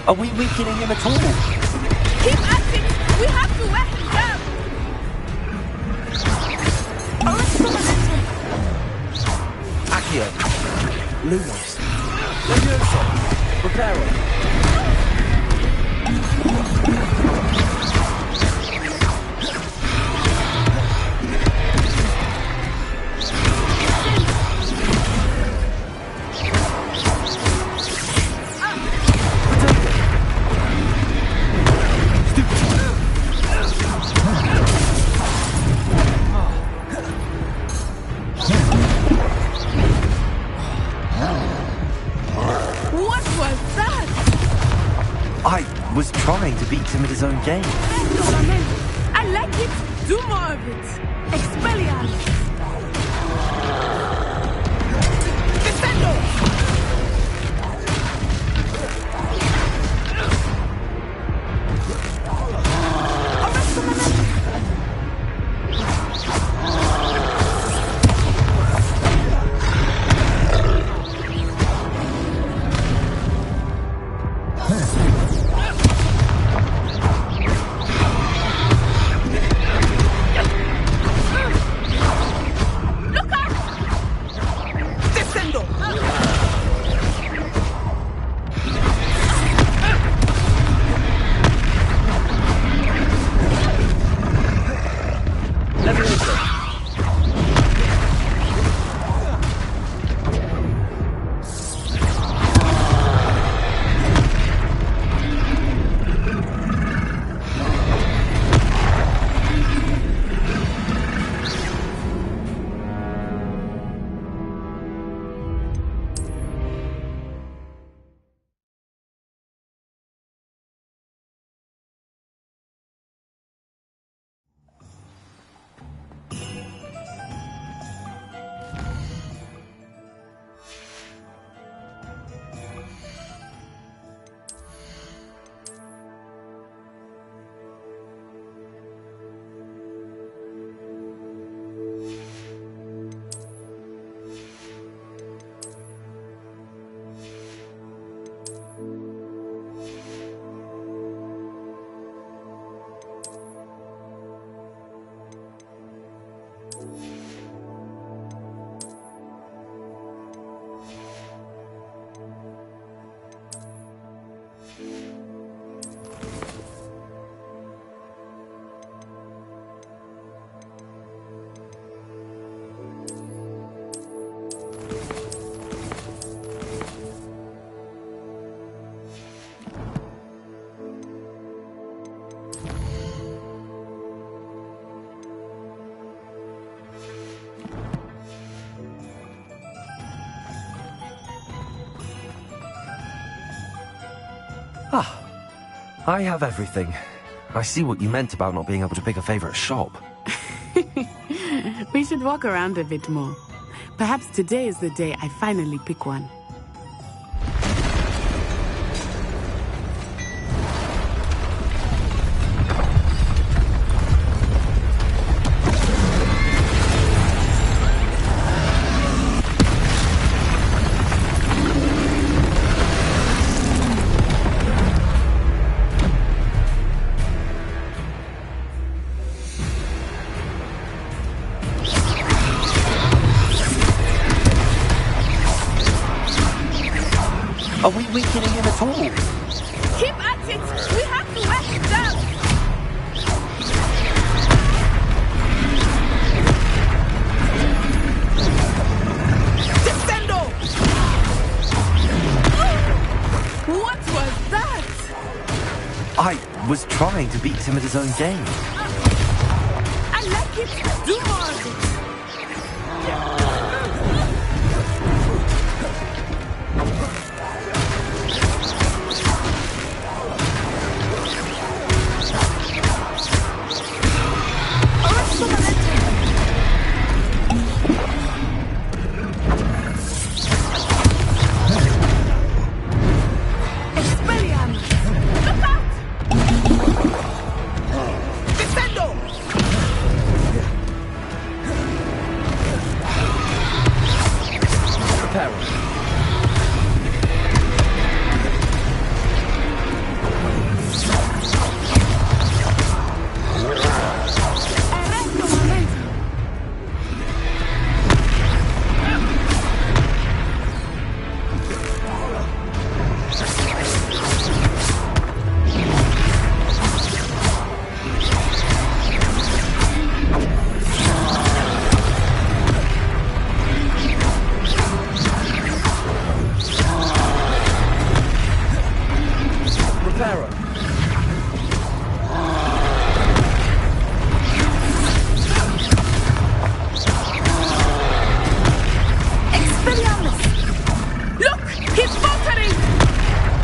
Are we weakening him at all? Keep at him! We have to wear him down! Accio. Lumos. Levioso. Preparo. I was trying to beat him at his own game. I like it! Do more of it! Expelliarmus! Defendo! I have everything. I see what you meant about not being able to pick a favorite shop. We should walk around a bit more. Perhaps today is the day I finally pick one. Are we weakening him at all? Keep at it! We have to let it down! Descendo! What was that? I was trying to beat him at his own game. I like it! Do more of it!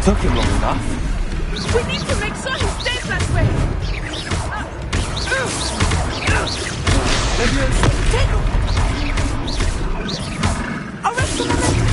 Took him long enough. We need to make sure he stays that way. Arrest the momentum.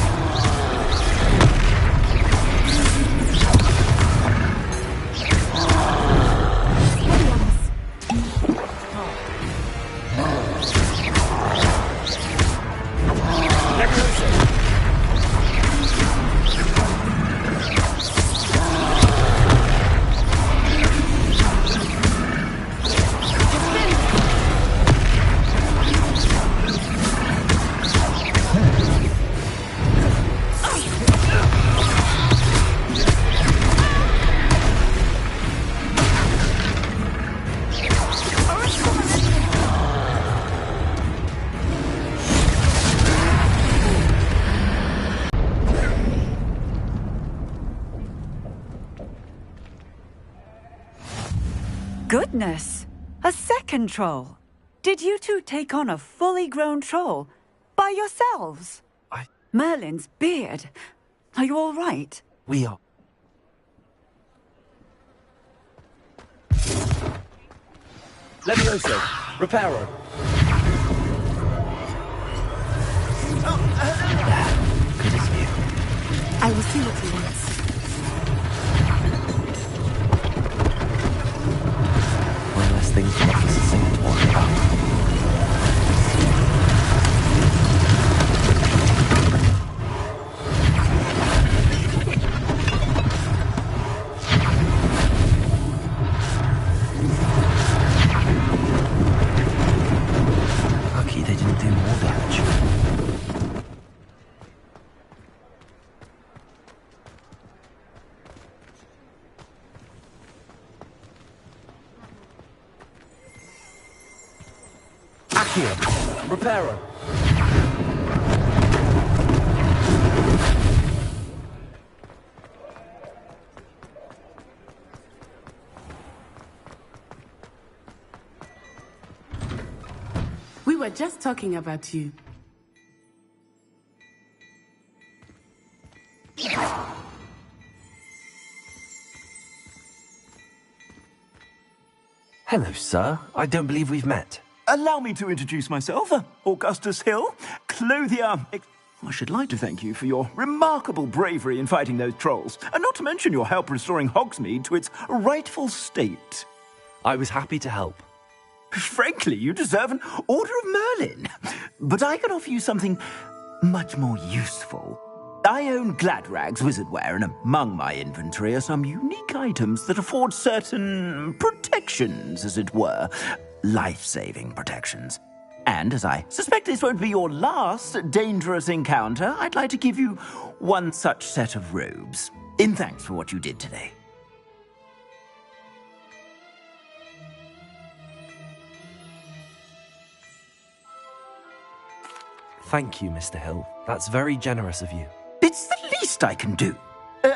Goodness! A second troll! Did you two take on a fully grown troll? By yourselves? Merlin's beard. Are you all right? We are. Levioso! Reparo! Good as you. I will see what he wants. One less thing for Officer Singh to worry about. Lucky they didn't do more damage. Accio! Reparo! We were just talking about you. Hello, sir. I don't believe we've met. Allow me to introduce myself, Augustus Hill, clothier. I should like to thank you for your remarkable bravery in fighting those trolls, and not to mention your help restoring Hogsmeade to its rightful state. I was happy to help. Frankly, you deserve an Order of Merlin. But I can offer you something much more useful. I own Gladrag's wizardware, and among my inventory are some unique items that afford certain protections, as it were. Life-saving protections. And as I suspect this won't be your last dangerous encounter, I'd like to give you one such set of robes, in thanks for what you did today. Thank you, Mr. Hill. That's very generous of you. It's the least I can do.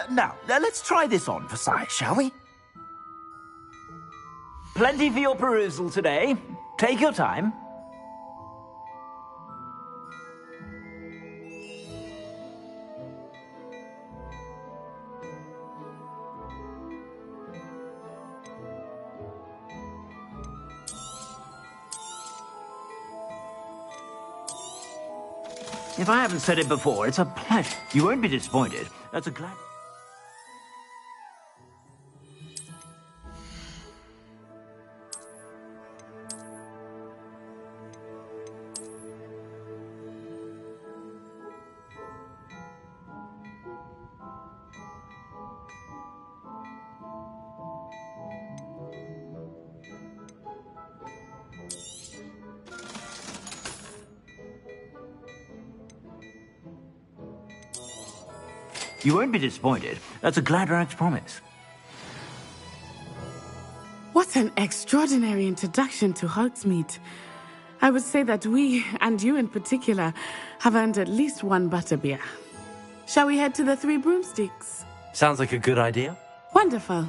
Now, let's try this on for size, shall we? Plenty for your perusal today. Take your time. If I haven't said it before, it's a pleasure. You won't be disappointed. That's a glad... You won't be disappointed. That's a Gladrag's promise. What an extraordinary introduction to Hogsmeade. I would say that we, and you in particular, have earned at least one butterbeer. Shall we head to the Three Broomsticks? Sounds like a good idea. Wonderful.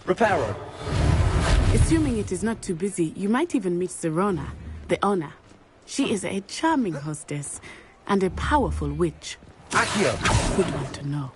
Reparo. Assuming it is not too busy, you might even meet Sirona, the owner. She is a charming hostess and a powerful witch. Accio. Good one to know.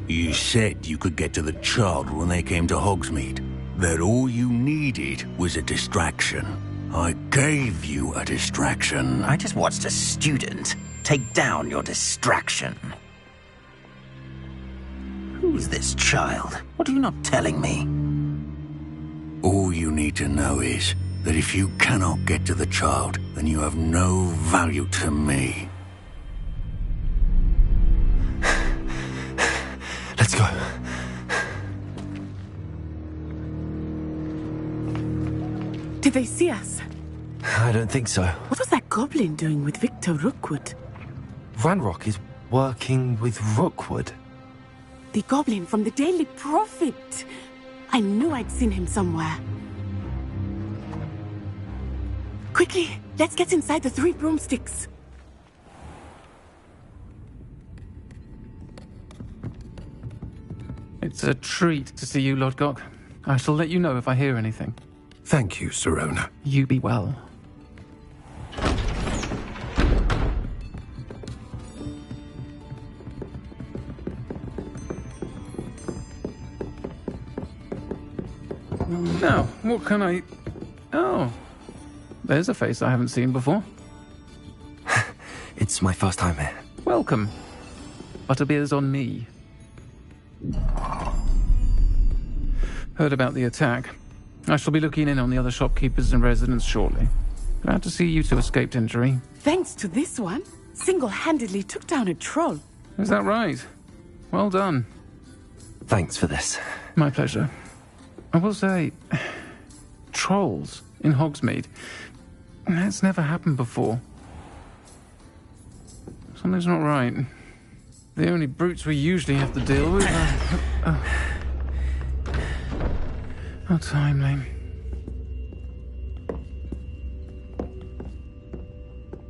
You said you could get to the child when they came to Hogsmeade. That all you needed was a distraction. I gave you a distraction. I just watched a student take down your distraction. Who's this child? What are you not telling me? All you need to know is that if you cannot get to the child, then you have no value to me. Let's go. Did they see us? I don't think so. What was that goblin doing with Victor Rookwood? Ranrock is working with Rookwood. The goblin from the Daily Prophet. I knew I'd seen him somewhere. Quickly, let's get inside the Three Broomsticks. It's a treat to see you, Lord Gok. I shall let you know if I hear anything. Thank you, Sirona. You be well. Now, what can I... Oh, there's a face I haven't seen before. It's my first time here. Welcome. Butterbeer's on me. Heard about the attack. I shall be looking in on the other shopkeepers and residents shortly. Glad to see you two escaped injury. Thanks to this one, single-handedly took down a troll. Is that right? Well done. Thanks for this. My pleasure. I will say, trolls in Hogsmeade. That's never happened before. Something's not right. The only brutes we usually have to deal with are... How timely.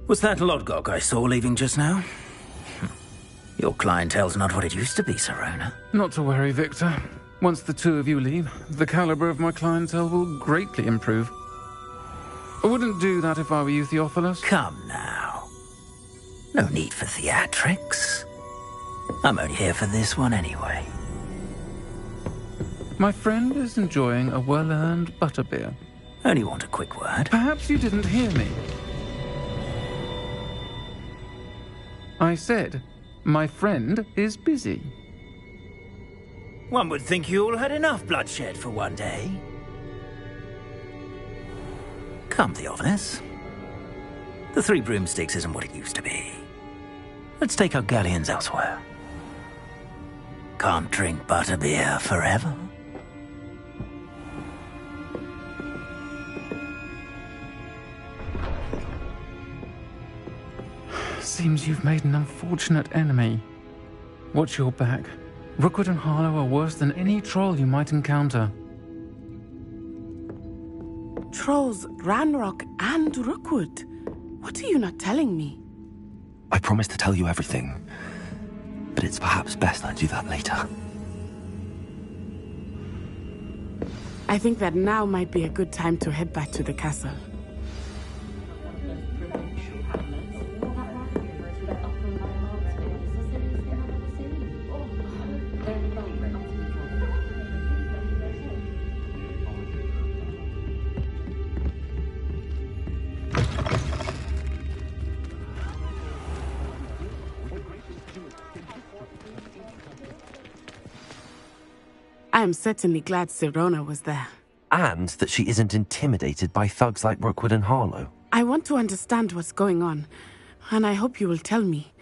Was that Lodgok I saw leaving just now? Your clientele's not what it used to be, Serona. Not to worry, Victor. Once the two of you leave, the caliber of my clientele will greatly improve. I wouldn't do that if I were you, Theophilus. Come now. No need for theatrics. I'm only here for this one anyway. My friend is enjoying a well-earned butterbeer. Only want a quick word. Perhaps you didn't hear me. I said, my friend is busy. One would think you all had enough bloodshed for one day. Come, Theophilus. The Three Broomsticks isn't what it used to be. Let's take our galleons elsewhere. Can't drink butterbeer forever. Seems you've made an unfortunate enemy. Watch your back. Rookwood and Harlow are worse than any troll you might encounter. Trolls, Ranrock, and Rookwood. What are you not telling me? I promised to tell you everything, but it's perhaps best I do that later. I think that now might be a good time to head back to the castle. I am certainly glad Serona was there. And that she isn't intimidated by thugs like Rookwood and Harlow. I want to understand what's going on, and I hope you will tell me.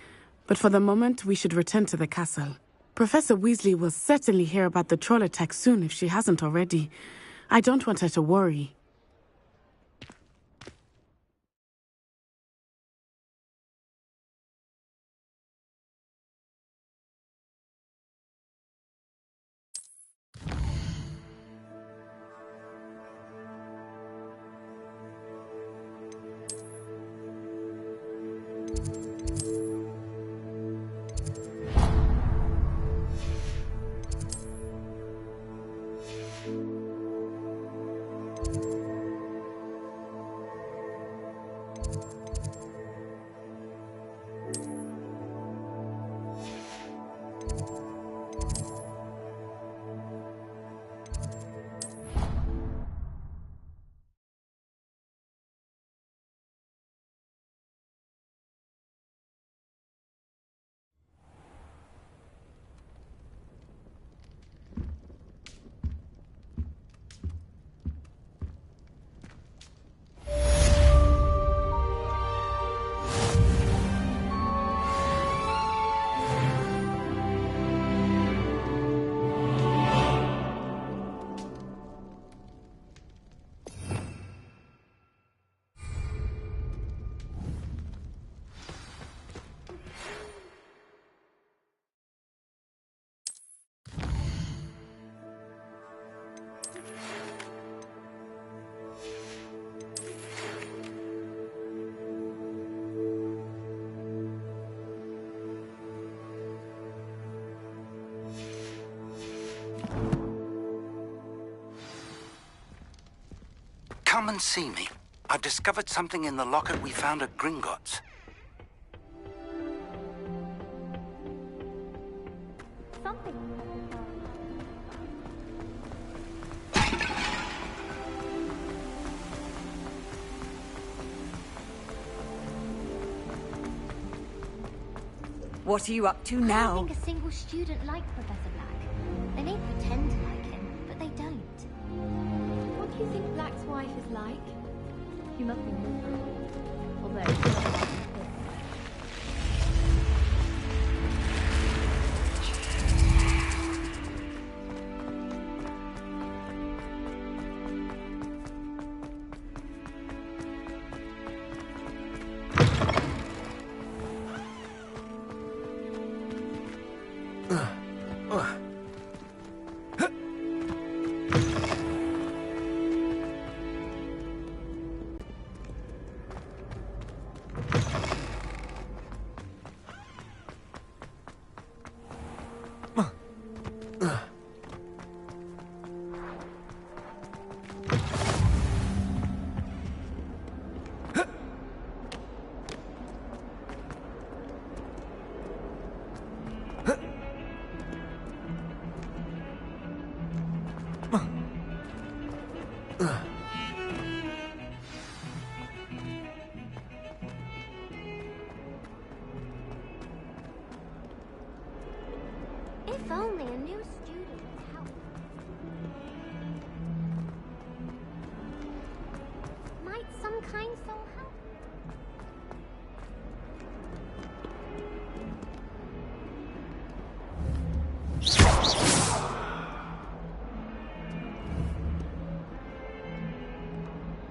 But for the moment, we should return to the castle. Professor Weasley will certainly hear about the troll attack soon if she hasn't already. I don't want her to worry. Come and see me. I've discovered something in the locket we found at Gringotts. What are you up to now? I don't think a single student like Professor Black. They may pretend to like him, but they don't. What do you think Black's wife is like? You must be miserable. Although, it's not like this. If only a new student would help. Might some kind soul help?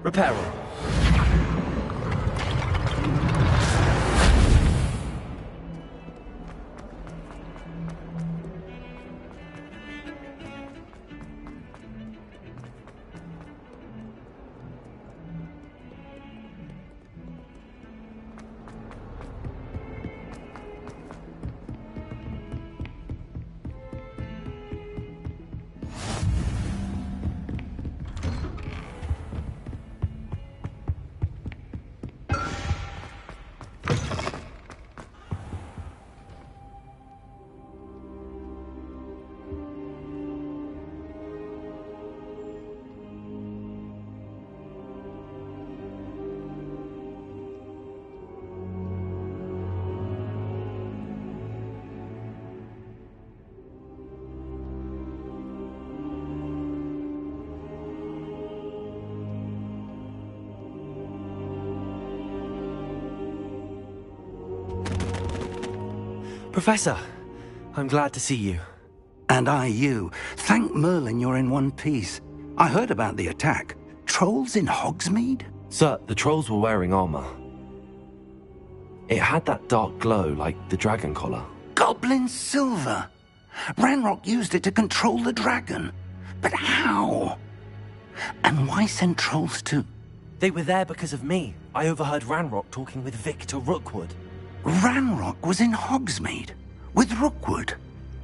Repairer. Professor, I'm glad to see you. And I you. Thank Merlin you're in one piece. I heard about the attack. Trolls in Hogsmeade? Sir, the trolls were wearing armor. It had that dark glow like the dragon collar. Goblin silver. Ranrock used it to control the dragon. But how? And why send trolls to... They were there because of me. I overheard Ranrock talking with Victor Rookwood. Ranrock was in Hogsmeade? With Rookwood?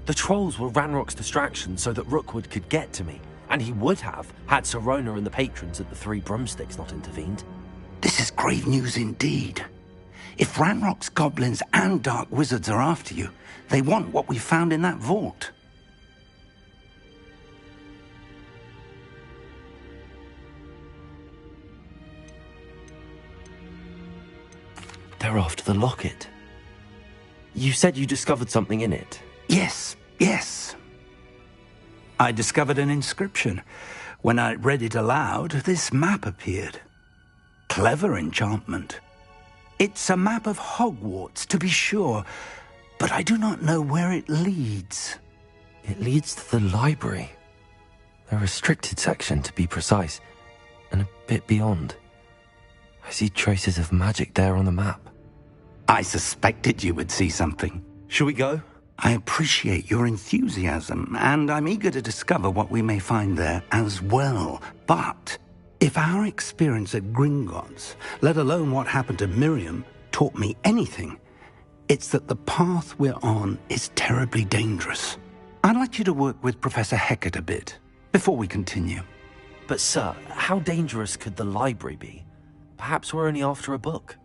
The trolls were Ranrock's distraction so that Rookwood could get to me. And he would have, had Sirona and the patrons at the Three Broomsticks not intervened. This is grave news indeed. If Ranrock's goblins and dark wizards are after you, they want what we found in that vault. They're after the locket. You said you discovered something in it. Yes. I discovered an inscription. When I read it aloud, this map appeared. Clever enchantment. It's a map of Hogwarts, to be sure, but I do not know where it leads. It leads to the library. The restricted section, to be precise, and a bit beyond. I see traces of magic there on the map. I suspected you would see something. Shall we go? I appreciate your enthusiasm, and I'm eager to discover what we may find there as well. But if our experience at Gringotts, let alone what happened to Miriam, taught me anything, it's that the path we're on is terribly dangerous. I'd like you to work with Professor Hecat a bit before we continue. But sir, how dangerous could the library be? Perhaps we're only after a book.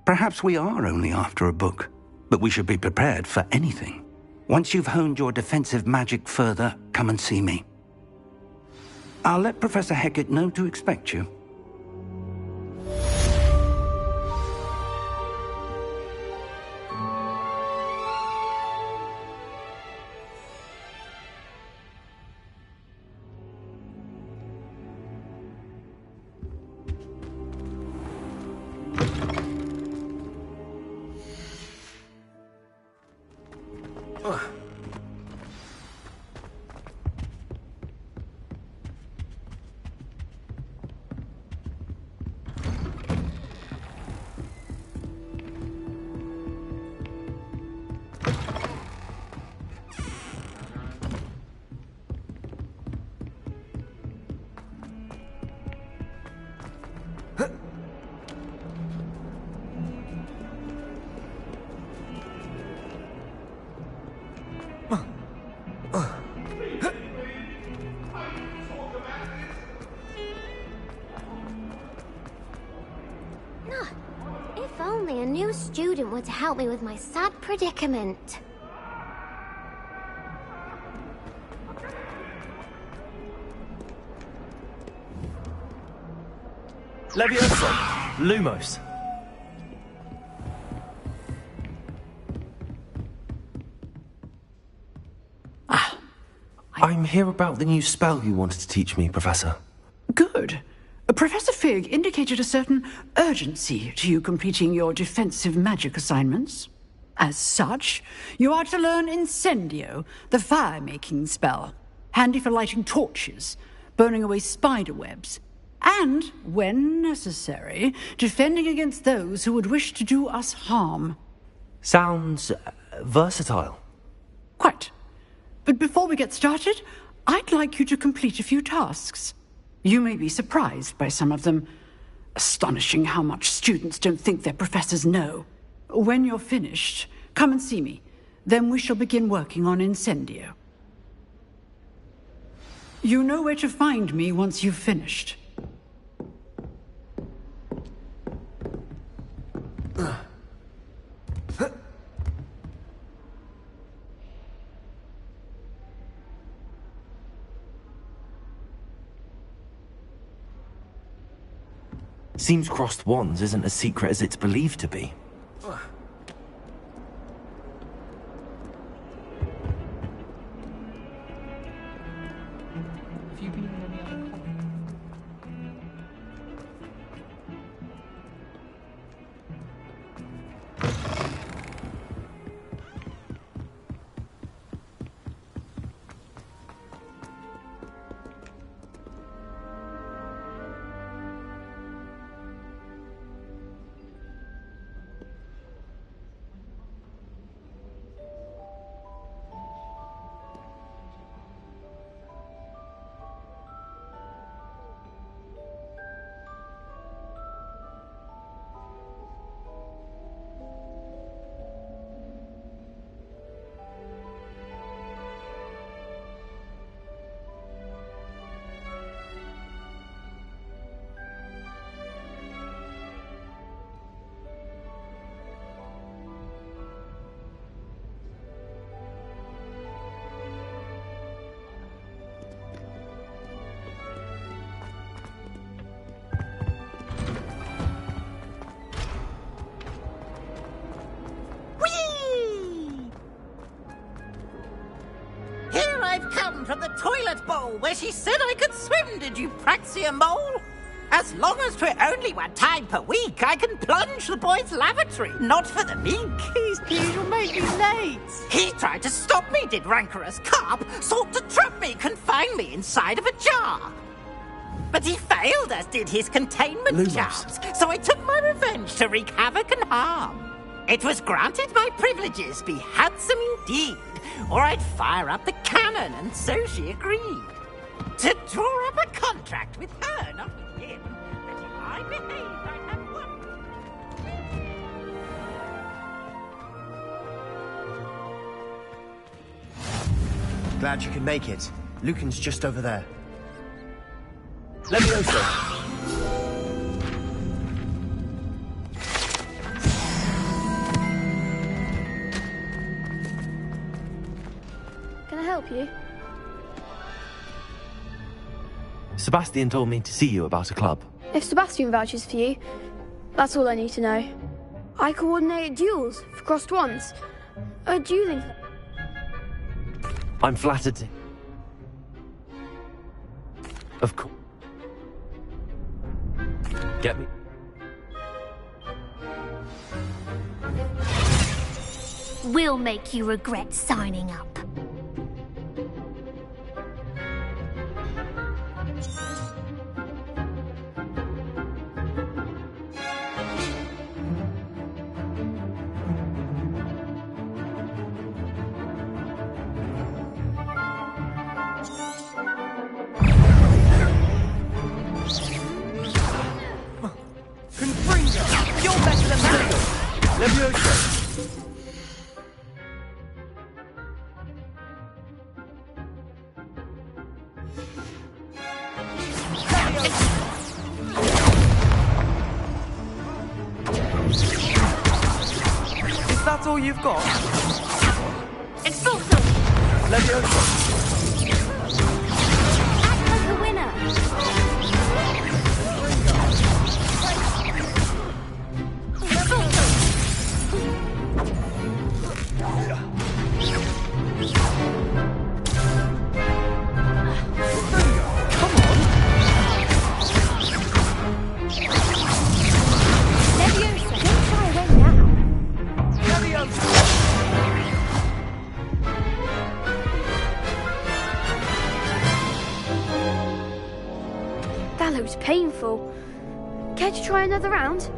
Perhaps we are only after a book, but we should be prepared for anything. Once you've honed your defensive magic further, come and see me. I'll let Professor Hecat know to expect you. If only a new student were to help me with my sad predicament. Levioso! Lumos! I'm here about the new spell you wanted to teach me, Professor. Good. Professor Fig indicated a certain urgency to you completing your defensive magic assignments. As such, you are to learn Incendio, the fire-making spell, handy for lighting torches, burning away spider webs, and, when necessary, defending against those who would wish to do us harm. Sounds versatile. Quite. But before we get started, I'd like you to complete a few tasks. You may be surprised by some of them. Astonishing how much students don't think their professors know. When you're finished, come and see me. Then we shall begin working on Incendio. You know where to find me once you've finished. Seems crossed wands isn't as secret as it's believed to be. Have you been in any other college? From the toilet bowl where she said I could swim, did you praxia mole? As long as 'twere only one time per week, I can plunge the boy's lavatory, not for the meek. You'll make me late. He tried to stop me, did rancorous carp, sought to trap me, confine me inside of a jar. But he failed, as did his containment charms, so I took my revenge to wreak havoc and harm. It was granted my privileges be handsome indeed, or I'd fire up the cannon, and so she agreed. To draw up a contract with her, not with him, that if I behaved, I'd have one. Glad you could make it. Lucan's just over there. Levioso! Can I help you? Sebastian told me to see you about a club. If Sebastian vouches for you, that's all I need to know. I coordinate duels for crossed wands. A dueling. I'm flattered to... Of course. Get me? We'll make you regret signing up. Is that all you've got? Expulso! Leviosa! Act like a winner. That looks painful. Care to try another round?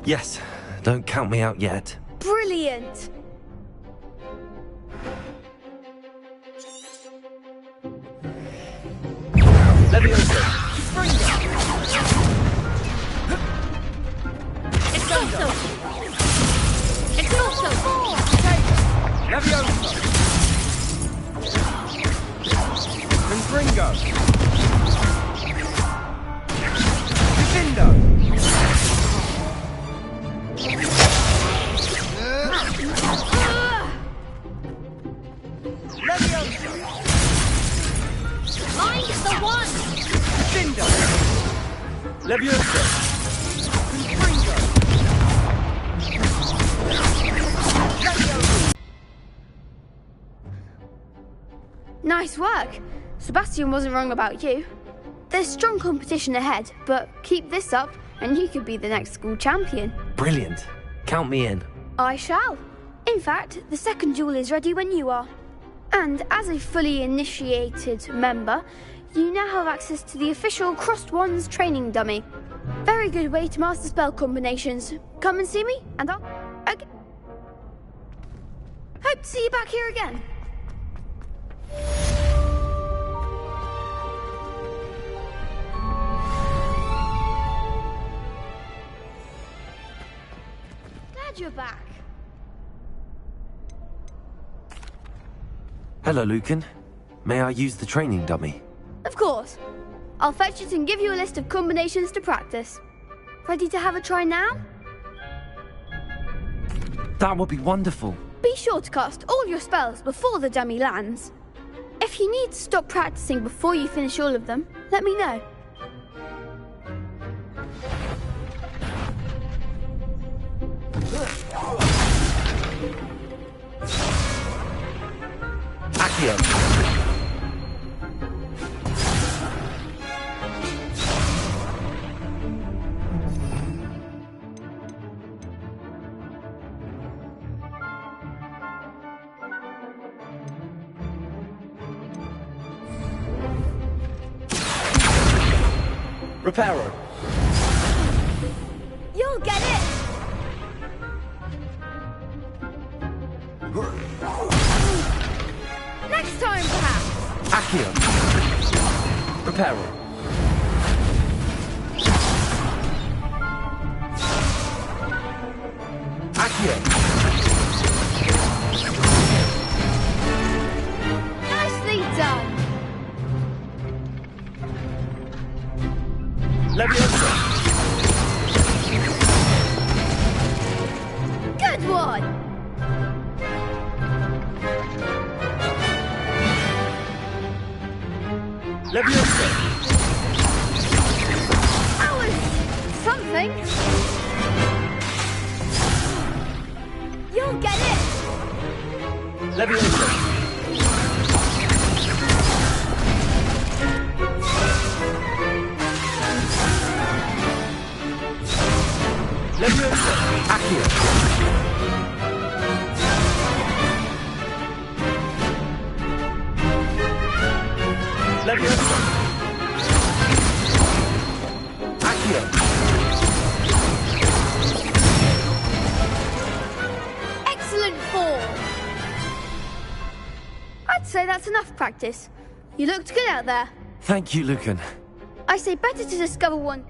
Yes, don't count me out yet. Brilliant! Leviosa! Expulso! Expulso! Leviosa! Confringo! Defendo! Leviosa! Mind the one! Defendo! Leviosa! Confringo! Nice work. Sebastian wasn't wrong about you. There's strong competition ahead, but keep this up and you could be the next school champion. Brilliant. Count me in. I shall. In fact, the second duel is ready when you are. And as a fully initiated member, you now have access to the official Crossed Wands training dummy. Very good way to master spell combinations. Come and see me, and I'll... Okay. Hope to see you back here again. Glad you're back. Hello, Lucan. May I use the training dummy? Of course. I'll fetch it and give you a list of combinations to practice. Ready to have a try now? That would be wonderful. Be sure to cast all your spells before the dummy lands. If you need to stop practicing before you finish all of them, let me know. Accio. Reparo. You'll get it! Next time, perhaps! Accio. Reparo. Accio. Nicely done! Leviosa! Good one! Leviosa! That was something. You'll get it! Leviosa! Leviosa! Accio. Leviosa! Accio. Excellent form! I'd say that's enough practice. You looked good out there. Thank you, Lucan. I say better to discover one